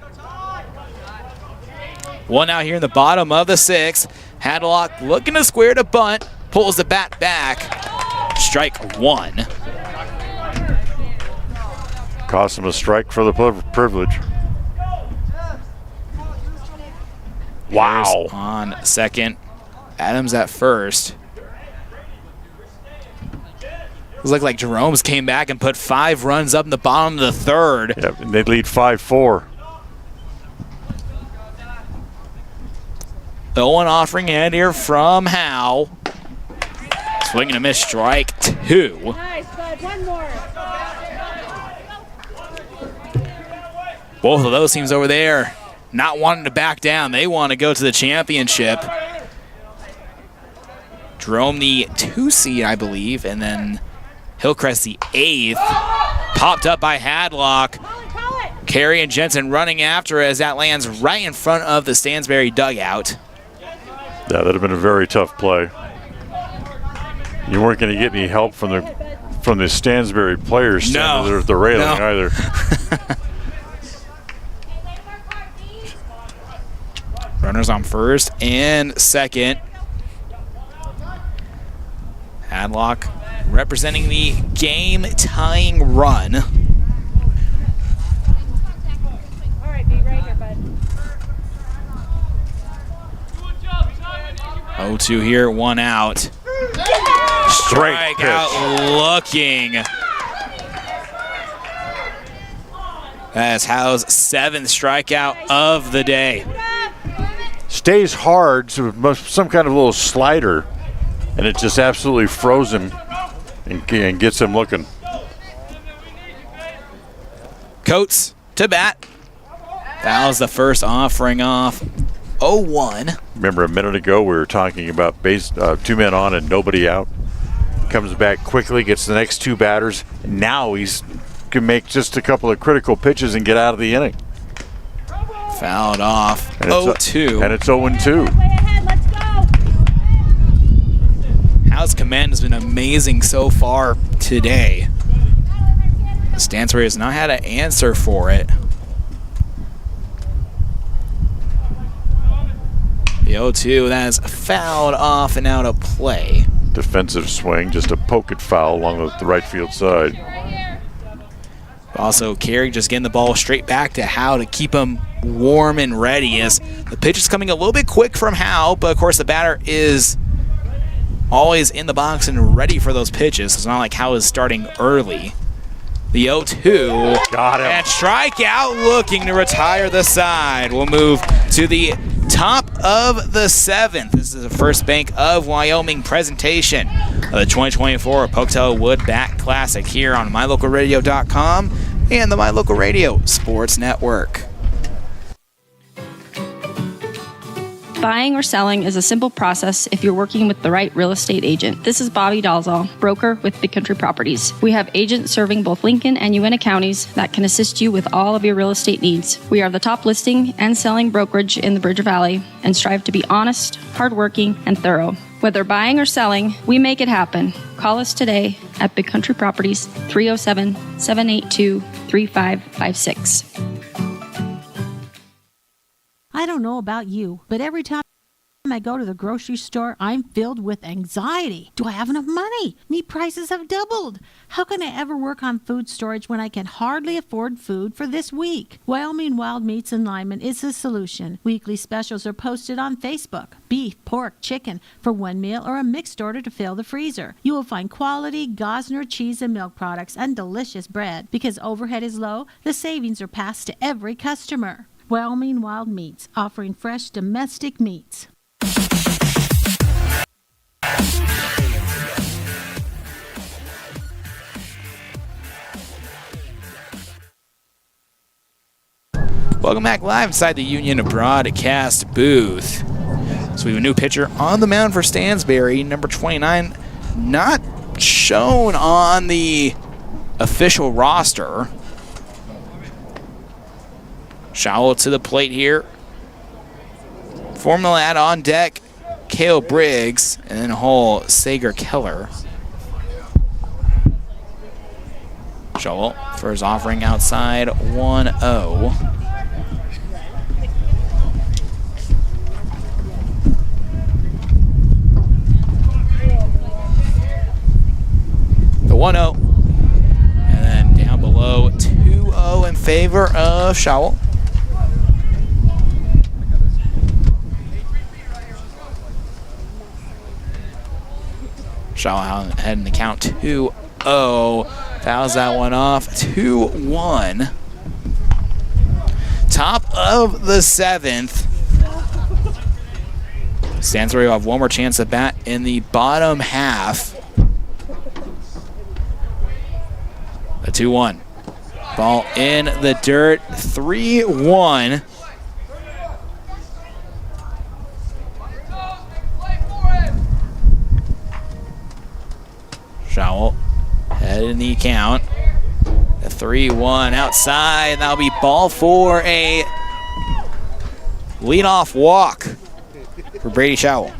Speaker 1: One out here in the bottom of the 6th. Hadlock looking to square to bunt, pulls the bat back. Strike one.
Speaker 2: Cost him a strike for the privilege. Wow.
Speaker 1: There's on second. Adams at first. It looked like Jerome's came back and put 5 runs up in the bottom of the 3rd.
Speaker 2: Yep, and they lead 5-4.
Speaker 1: The 1 offering hand here from Howe. Swinging a miss, strike 2.
Speaker 16: Nice, bud. One more.
Speaker 1: Both of those teams over there not wanting to back down. They want to go to the championship. Jerome the 2 seed, I believe, and then Hillcrest the 8th. Popped up by Hadlock. Carey and Jensen running after as that lands right in front of the Stansbury dugout.
Speaker 2: Yeah, that would have been a very tough play. You weren't going to get any help from the Stansbury players standing there at the railing either.
Speaker 1: Runners on first and second. Hadlock representing the game-tying run.
Speaker 16: All right, be right here, bud.
Speaker 1: 0-2 here, 1 out. Strike out looking. That's Howe's 7th strikeout of the day.
Speaker 2: Stays hard, so some kind of little slider, and it just absolutely froze him and gets him looking.
Speaker 1: Coates to bat. That was the first offering off. 0-1.
Speaker 2: Remember a minute ago we were talking about 2 men on and nobody out. Comes back quickly, gets the next 2 batters. Now he's can make just a couple of critical pitches and get out of the inning.
Speaker 1: Fouled off. 0-2.
Speaker 2: And it's 0-2.
Speaker 1: Howe's command has been amazing so far today. Stansbury has not had an answer for it. The 0-2, that is fouled off and out of play.
Speaker 2: Defensive swing, just a poke it foul along the right field side.
Speaker 1: Also, Carey just getting the ball straight back to Howe to keep him warm and ready as the pitch is coming a little bit quick from Howe, but of course the batter is always in the box and ready for those pitches. It's not like Howe is starting early. The 0-2.
Speaker 2: Got him.
Speaker 1: And strikeout looking to retire the side. We'll move to the top of the 7th. This is the First Bank of Wyoming presentation of the 2024 Pocatello Wood Bat Classic here on MyLocalRadio.com and the My Local Radio Sports Network.
Speaker 14: Buying or selling is a simple process if you're working with the right real estate agent. This is Bobby Dalzall, broker with Big Country Properties. We have agents serving both Lincoln and Uintah counties that can assist you with all of your real estate needs. We are the top listing and selling brokerage in the Bridger Valley and strive to be honest, hardworking, and thorough. Whether buying or selling, we make it happen. Call us today at Big Country Properties, 307-782-3556.
Speaker 13: I don't know about you, but every time I go to the grocery store, I'm filled with anxiety. Do I have enough money? Meat prices have doubled. How can I ever work on food storage when I can hardly afford food for this week? Wyoming Wild Meats and Lyman is the solution. Weekly specials are posted on Facebook. Beef, pork, chicken for one meal or a mixed order to fill the freezer. You will find quality Gosner cheese and milk products and delicious bread. Because overhead is low, the savings are passed to every customer. Wyoming Wild Meats, offering fresh domestic meats.
Speaker 1: Welcome back live inside the Union Broadcast booth. So we have a new pitcher on the mound for Stansbury, number 29, not shown on the official roster. Shallow to the plate here. Formula add on deck, Cale Briggs, and then Hall Sager Keller. Joel for his offering outside 1-0. The 1-0. And then down below 2-0 in favor of Showell. Showell ahead in the count 2-0. Fouls that one off. 2-1. Top of the 7th. Stansbury will have one more chance at bat in the bottom half. The 2-1. Ball in the dirt. 3-1. Showell head in the count. A 3-1 outside. That'll be ball for a leadoff walk for Brady Showell.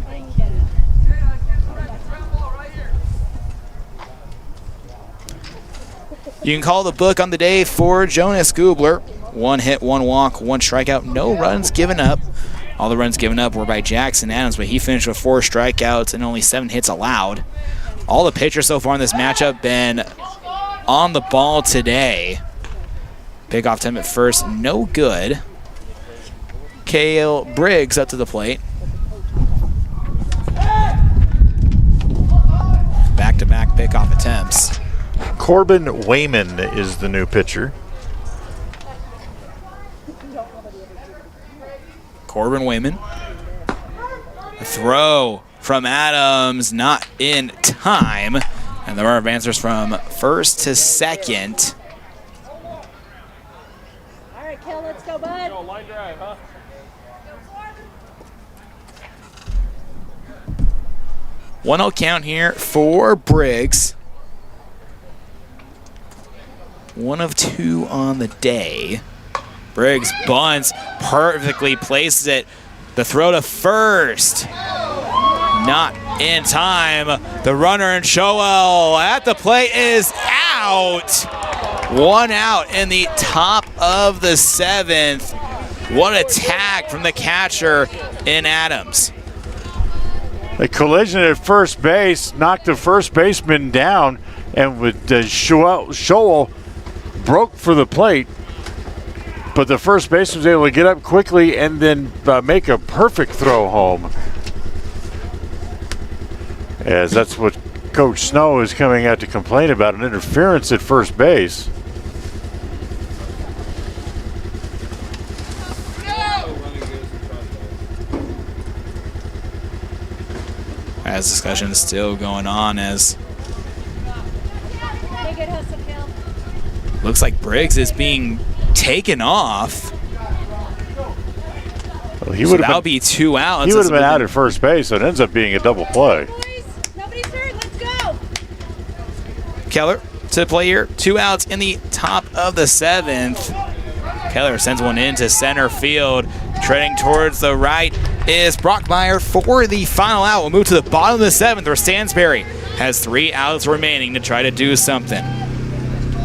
Speaker 1: You can call the book on the day for Jonas Gubler. 1 hit, 1 walk, 1 strikeout, no runs given up. All the runs given up were by Jackson Adams, but he finished with 4 strikeouts and only 7 hits allowed. All the pitchers so far in this matchup been on the ball today. Pickoff time at first, no good. Cale Briggs up to the plate. Back-to-back pickoff attempts.
Speaker 2: Corbin Wayman is the new pitcher.
Speaker 1: Corbin Wayman. A throw from Adams, not in time. And there are advancers from first to second.
Speaker 16: All right, Kel, let's go, bud.
Speaker 15: Line drive, huh?
Speaker 1: 1-0 count here for Briggs. 1 of 2 on the day. Briggs bunts, perfectly places it. The throw to first. Not in time. The runner in Showell at the plate is out. 1 out in the top of the 7th. What a tag from the catcher in Adams.
Speaker 2: A collision at first base knocked the first baseman down, and with Showell broke for the plate, but the first baseman was able to get up quickly and then make a perfect throw home. As that's what Coach Snow is coming out to complain about, an interference at first base.
Speaker 1: As discussion is still going on, as looks like Briggs is being taken off.
Speaker 2: Well, he
Speaker 1: so
Speaker 2: would
Speaker 1: that'll be 2 outs.
Speaker 2: He would have been out at first base, so it ends up being a double play.
Speaker 16: Nobody's hurt. Let's go.
Speaker 1: Keller to the play here. 2 outs in the top of the 7th. Keller sends one into center field. Treading towards the right is Brockmeyer for the final out. We'll move to the bottom of the 7th, where Stansbury has 3 outs remaining to try to do something.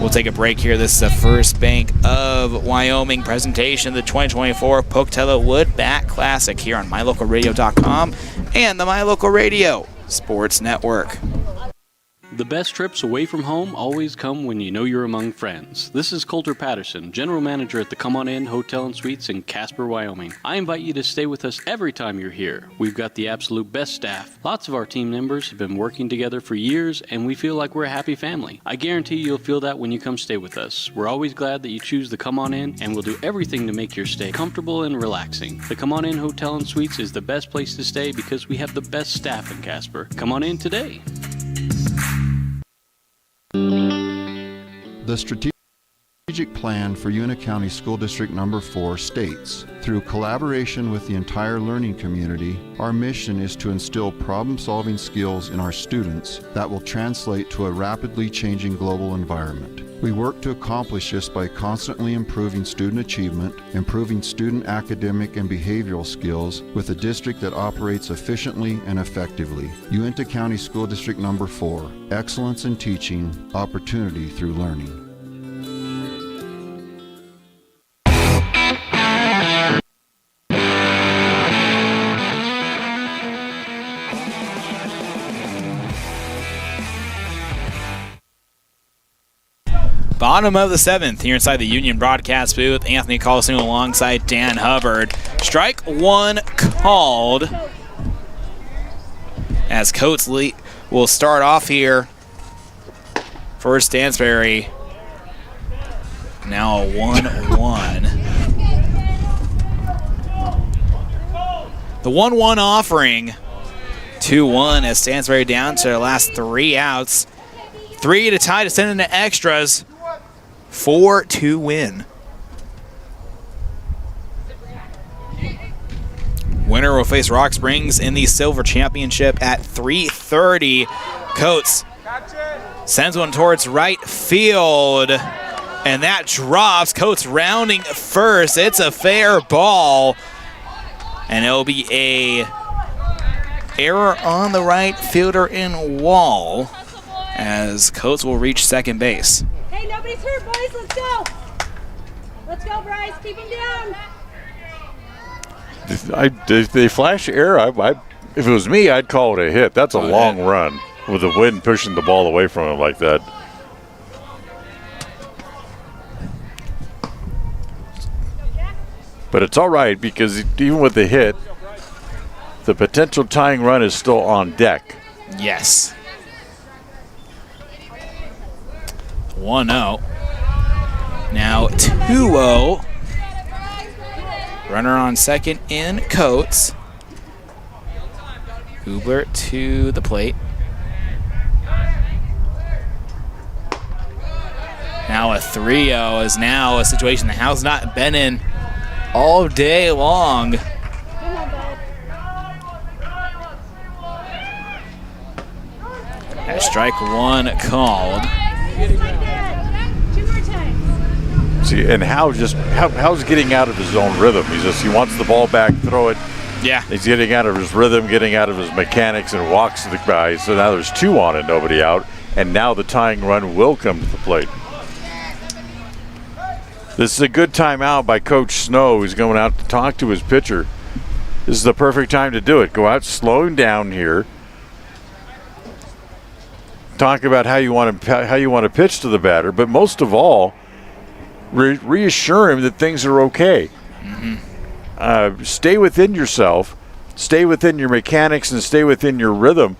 Speaker 1: We'll take a break here. This is the First Bank of Wyoming presentation of the 2024 Pocatello Wood Bat Classic here on MyLocalRadio.com and the My Local Radio Sports Network.
Speaker 15: The best trips away from home always come when you know you're among friends. This is Coulter Patterson, General Manager at the Come On In Hotel and Suites in Casper, Wyoming. I invite you to stay with us every time you're here. We've got the absolute best staff. Lots of our team members have been working together for years, and we feel like we're a happy family. I guarantee you'll feel that when you come stay with us. We're always glad that you choose the Come On In, and we'll do everything to make your stay comfortable and relaxing. The Come On In Hotel and Suites is the best place to stay because we have the best staff in Casper. Come on in today.
Speaker 17: The strategic plan for Una County School District Number 4 states, through collaboration with the entire learning community, our mission is to instill problem-solving skills in our students that will translate to a rapidly changing global environment. We work to accomplish this by constantly improving student achievement, improving student academic and behavioral skills with a district that operates efficiently and effectively. Uintah County School District Number 4, excellence in teaching, opportunity through learning.
Speaker 1: Bottom of the 7th here inside the Union broadcast booth. Anthony Colasuono alongside Dan Hubbard. Strike one called as Coates will start off here for Stansbury. Now a 1-1. The 1-1 offering. 2-1 as Stansbury down to their last 3 outs. 3 to tie to send into extras. 4 to win. Winner will face Rock Springs in the Silver Championship at 3:30. Coates sends one towards right field, and that drops. Coates rounding first. It's a fair ball, and it'll be a error on the right fielder in Wall as Coates will reach second base.
Speaker 16: Hey, nobody's hurt, boys. Let's go. Let's go, Bryce. Keep him down.
Speaker 2: If they flash error, if it was me, I'd call it a hit. That's a long run with the wind pushing the ball away from him like that. But it's all right because even with the hit, the potential tying run is still on deck.
Speaker 1: Yes. 1-0. Now 2-0. Runner on second in Coates. Hubbard to the plate. Now a 3-0 is now a situation the house not been in all day long. As strike one called.
Speaker 2: See, and How's getting out of his own rhythm. He wants the ball back, throw it.
Speaker 1: Yeah.
Speaker 2: He's getting out of his rhythm, getting out of his mechanics, and walks to the guy. So now there's 2 on and nobody out, and now the tying run will come to the plate. This is a good timeout by Coach Snow. He's going out to talk to his pitcher. This is the perfect time to do it. Go out, slow him down here. Talk about how you want to pitch to the batter, but most of all, reassure him that things are okay. Stay within yourself, stay within your mechanics, and stay within your rhythm,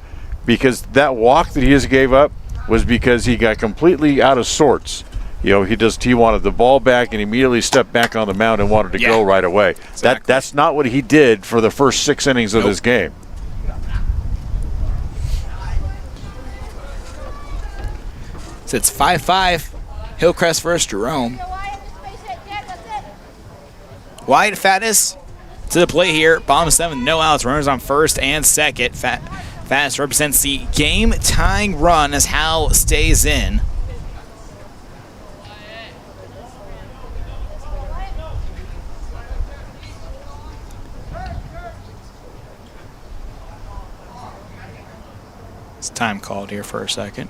Speaker 2: because that walk that he just gave up was because he got completely out of sorts. He wanted the ball back and immediately stepped back on the mound and wanted to go right away. Exactly. That's not what he did for the first 6 innings of this game.
Speaker 1: So it's 5-5. Hillcrest versus Jerome. Wyatt Faddis to the plate here. Bottom 7, no outs. Runners on first and second. Faddis represents the game-tying run as Hal stays in. It's time called here for a second.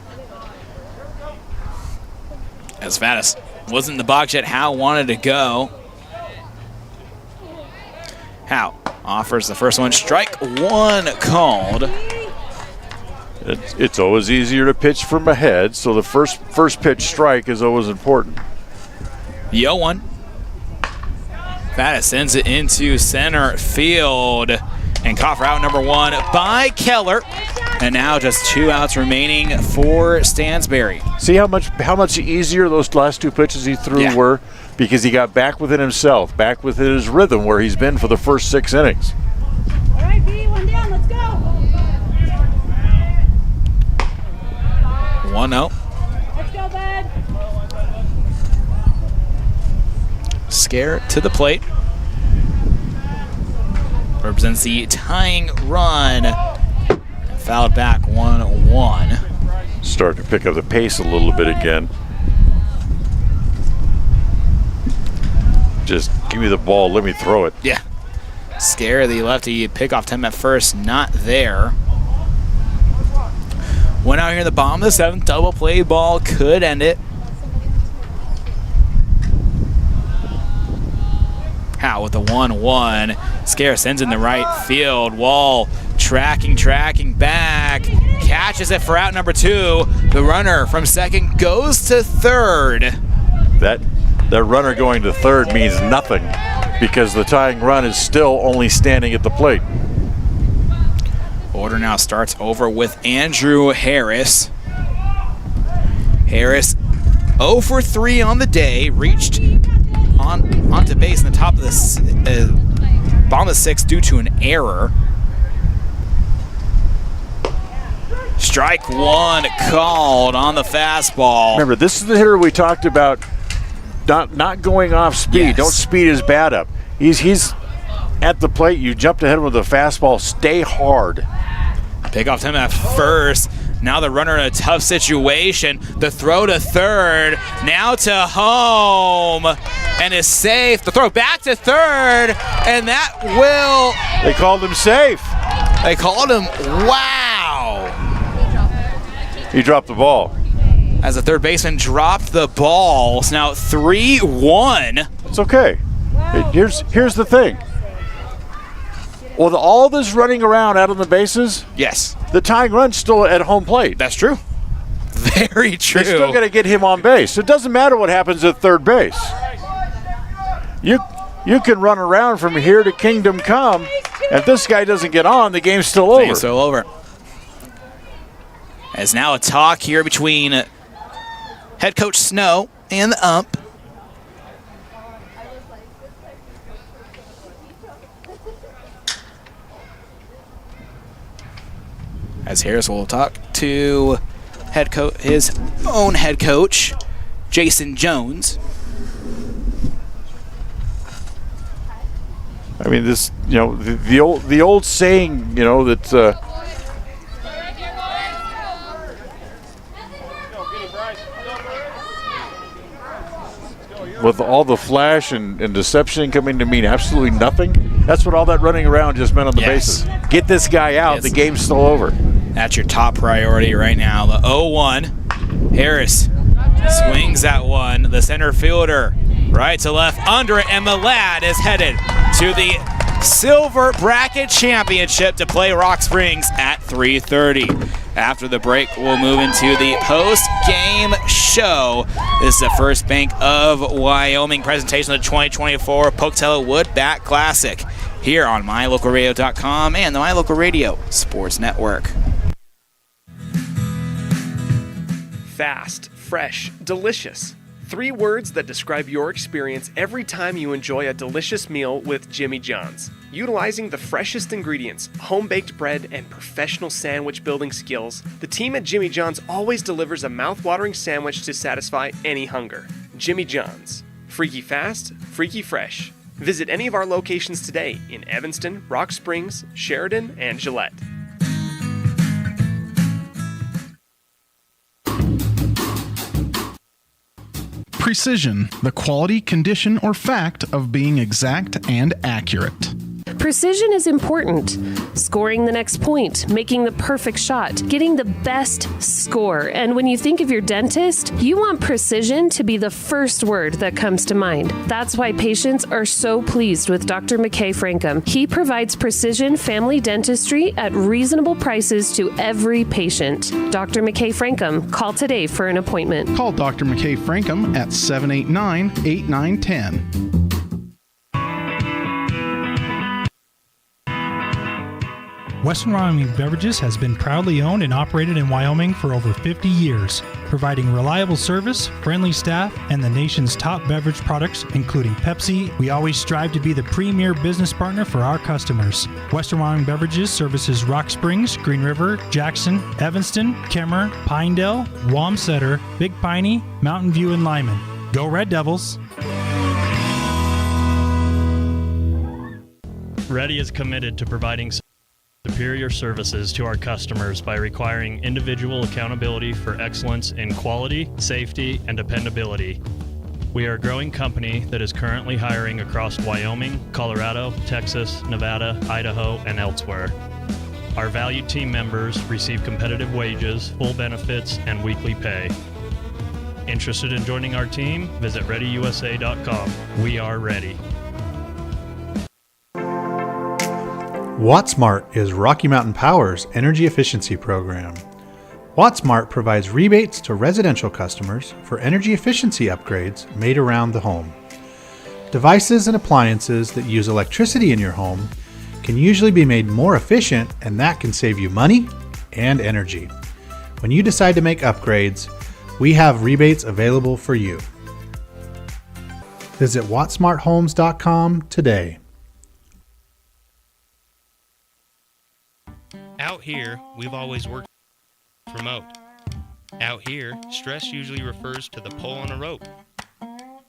Speaker 1: As Faddis wasn't in the box yet, Howe wanted to go. Howe offers the first one. Strike one called.
Speaker 2: It's always easier to pitch from ahead, so the first pitch strike is always important.
Speaker 1: 0-1. Faddis sends it into center field. And caught for out number 1 by Keller. And now just 2 outs remaining for Stansbury.
Speaker 2: See how much easier those last 2 pitches he threw were? Because he got back within himself, back within his rhythm where he's been for the first 6 innings.
Speaker 16: All right, B, 1 down, let's go.
Speaker 1: 1-0.
Speaker 16: Let's go, bud.
Speaker 1: Scare to the plate. Represents the tying run. And fouled back 1-1.
Speaker 2: Start to pick up the pace a little bit again. Just give me the ball, let me throw it.
Speaker 1: Yeah. Scare the lefty. Pickoff time at first, not there. One out here in the bottom of the 7th. Double play ball could end it. Howe with the 1-1. Scare sends in the right field. Wall tracking back. Catches it for out number 2. The runner from second goes to third.
Speaker 2: That runner going to third means nothing because the tying run is still only standing at the plate.
Speaker 1: Order now starts over with Andrew Harris. Harris 0 for 3 on the day. Reached onto base in the top of the bottom of the 6th due to an error. Strike 1 called on the fastball.
Speaker 2: Remember, this is the hitter we talked about not going off speed.
Speaker 1: Yes.
Speaker 2: Don't speed his bat up. He's at the plate. You jumped ahead with a fastball. Stay hard.
Speaker 1: Pickoff time at first. Now the runner in a tough situation. The throw to third. Now to home. And is safe. The throw back to third. And that will...
Speaker 2: They called him safe.
Speaker 1: They called him... Wow.
Speaker 2: He dropped the ball.
Speaker 1: As the third baseman dropped the ball. It's now 3-1.
Speaker 2: It's okay. Here's the thing. With all this running around out on the bases,
Speaker 1: yes,
Speaker 2: the tying run's still at home plate.
Speaker 1: That's true. Very true.
Speaker 2: They're still going to get him on base. It doesn't matter what happens at third base. You can run around from here to kingdom come, and if this guy doesn't get on, the game's still over.
Speaker 1: Game's still over. As now a talk here between head coach Snow and the ump. As Harris will talk to his own head coach, Jason Jones.
Speaker 2: I mean, this, the old saying, that with all the flash and deception coming to mean absolutely nothing, that's what all that running around just meant on the bases. Get this guy out. The game's still over.
Speaker 1: That's your top priority right now. The 0-1. Harris swings that one. The center fielder right to left under it, and the lad is headed to the Silver Bracket Championship to play Rock Springs at 3:30. After the break, we'll move into the post-game show. This is the First Bank of Wyoming presentation of the 2024 Pocatello Wood Bat Classic here on MyLocalRadio.com and the My Local Radio Sports Network.
Speaker 3: Fast, fresh, delicious. 3 words that describe your experience every time you enjoy a delicious meal with Jimmy John's. Utilizing the freshest ingredients, home-baked bread, and professional sandwich building skills, the team at Jimmy John's always delivers a mouth-watering sandwich to satisfy any hunger. Jimmy John's. Freaky fast, freaky fresh. Visit any of our locations today in Evanston, Rock Springs, Sheridan, and Gillette.
Speaker 19: Precision, the quality, condition, or fact of being exact and accurate.
Speaker 11: Precision is important. Scoring the next point, making the perfect shot, getting the best score. And when you think of your dentist, you want precision to be the first word that comes to mind. That's why patients are so pleased with Dr. McKay Frankum. He provides precision family dentistry at reasonable prices to every patient. Dr. McKay Frankum, call today for an appointment.
Speaker 19: Call Dr. McKay Frankum at 789-8910.
Speaker 18: Western Wyoming Beverages has been proudly owned and operated in Wyoming for over 50 years, providing reliable service, friendly staff, and the nation's top beverage products, including Pepsi. We always strive to be the premier business partner for our customers. Western Wyoming Beverages services Rock Springs, Green River, Jackson, Evanston, Kemmer, Pinedale, Wamsutter, Big Piney, Mountain View, and Lyman. Go Red Devils!
Speaker 20: Ready is committed to providing superior services to our customers by requiring individual accountability for excellence in quality, safety, and dependability. We are a growing company that is currently hiring across Wyoming, Colorado, Texas, Nevada, Idaho, and elsewhere. Our valued team members receive competitive wages, full benefits, and weekly pay. Interested in joining our team? Visit ReadyUSA.com. We are ready.
Speaker 5: WattSmart is Rocky Mountain Power's energy efficiency program. WattSmart provides rebates to residential customers for energy efficiency upgrades made around the home. Devices and appliances that use electricity in your home can usually be made more efficient, and that can save you money and energy. When you decide to make upgrades, we have rebates available for you. Visit wattsmarthomes.com today.
Speaker 23: Out here, we've always worked remote. Out here, stress usually refers to the pull on a rope.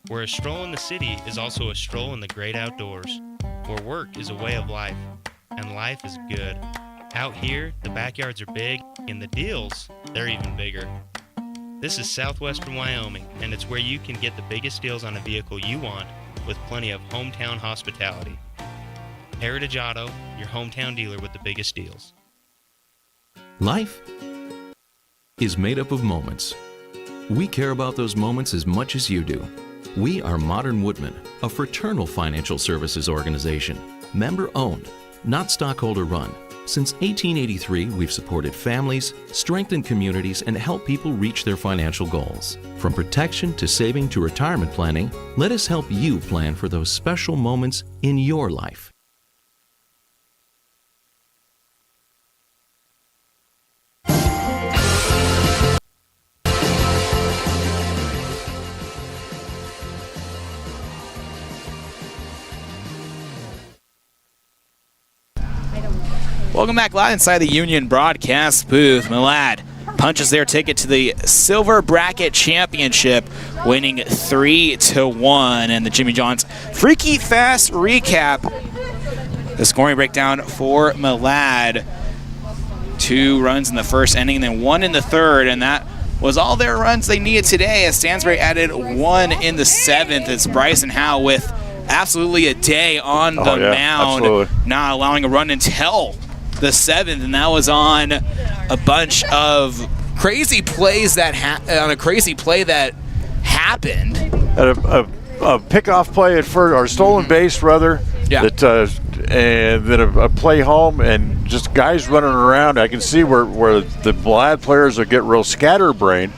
Speaker 23: Where a stroll in the city is also a stroll in the great outdoors. Where work is a way of life, and life is good. Out here, the backyards are big, and the deals, they're even bigger. This is southwestern Wyoming, and it's where you can get the biggest deals on a vehicle you want with plenty of hometown hospitality. Heritage Auto, your hometown dealer with the biggest deals.
Speaker 24: Life is made up of moments. We care about those moments as much as you do. We are Modern Woodmen, a fraternal financial services organization, member-owned, not stockholder-run. Since 1883, we've supported families, strengthened communities, and helped people reach their financial goals. From protection to saving to retirement planning, let us help you plan for those special moments in your life.
Speaker 1: Welcome back live inside the Union broadcast booth. Malad punches their ticket to the Silver Bracket Championship, winning 3-1. And the Jimmy John's freaky fast recap. The scoring breakdown for Malad. 2 runs in the first inning, then 1 in the third, and that was all their runs they needed today, as Stansbury added 1 in the 7th. It's Bryson Howe with absolutely a day on the mound, absolutely. Not allowing a run until the 7th, and that was on a bunch of crazy plays that on a crazy play that happened.
Speaker 2: A pickoff play at first, or stolen base rather. Yeah. And then a play home, and just guys running around. I can see where the Malad players will get real scatterbrained,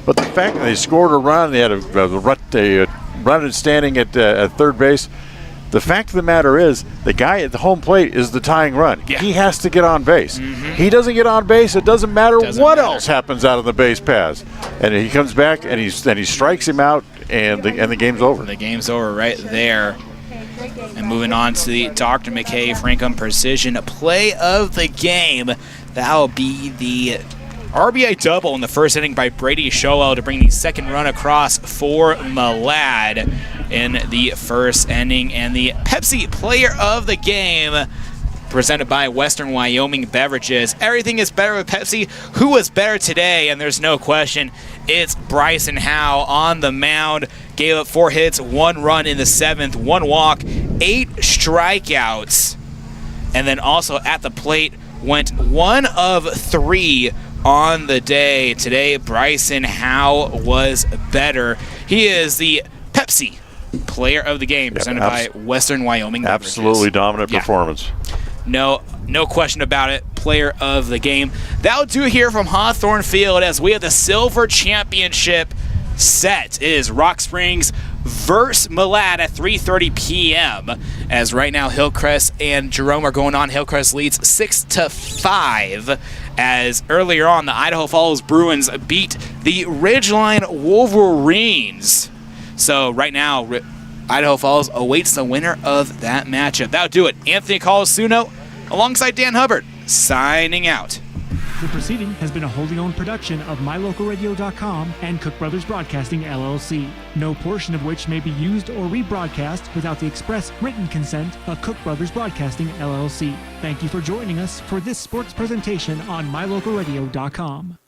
Speaker 2: but the fact that they scored a run, they had a run standing at third base. The fact of the matter is, the guy at the home plate is the tying run. Yeah. He has to get on base. Mm-hmm. He doesn't get on base, it doesn't matter what else happens out of the base paths. And he comes back and he strikes him out, and the game's over.
Speaker 1: The game's over right there. And moving on to the Dr. McKay Frankum Precision Play of the Game. That will be the RBI double in the first inning by Brady Showell to bring the second run across for Malad in the first inning. And the Pepsi Player of the Game, presented by Western Wyoming Beverages. Everything is better with Pepsi. Who was better today? And there's no question, it's Bryson Howe on the mound. Gave up 4 hits, 1 run in the 7th, 1 walk, 8 strikeouts. And then also at the plate went 1 of 3 on the day. Today, Bryson Howe was better. He is the Pepsi Player of the Game, presented by Western Wyoming Beverages.
Speaker 2: Absolutely dominant performance.
Speaker 1: No question about it. Player of the game. That'll do it here from Hawthorne Field as we have the Silver Championship set. It is Rock Springs versus Malad at 3:30 p.m. As right now Hillcrest and Jerome are going on. Hillcrest leads 6-5. As earlier on the Idaho Falls Bruins beat the Ridgeline Wolverines. So right now Idaho Falls awaits the winner of that matchup. That'll do it. Anthony Colasuono alongside Dan Hubbard signing out.
Speaker 10: The proceeding has been a wholly owned production of MyLocalRadio.com and Cook Brothers Broadcasting, LLC. No portion of which may be used or rebroadcast without the express written consent of Cook Brothers Broadcasting, LLC. Thank you for joining us for this sports presentation on MyLocalRadio.com.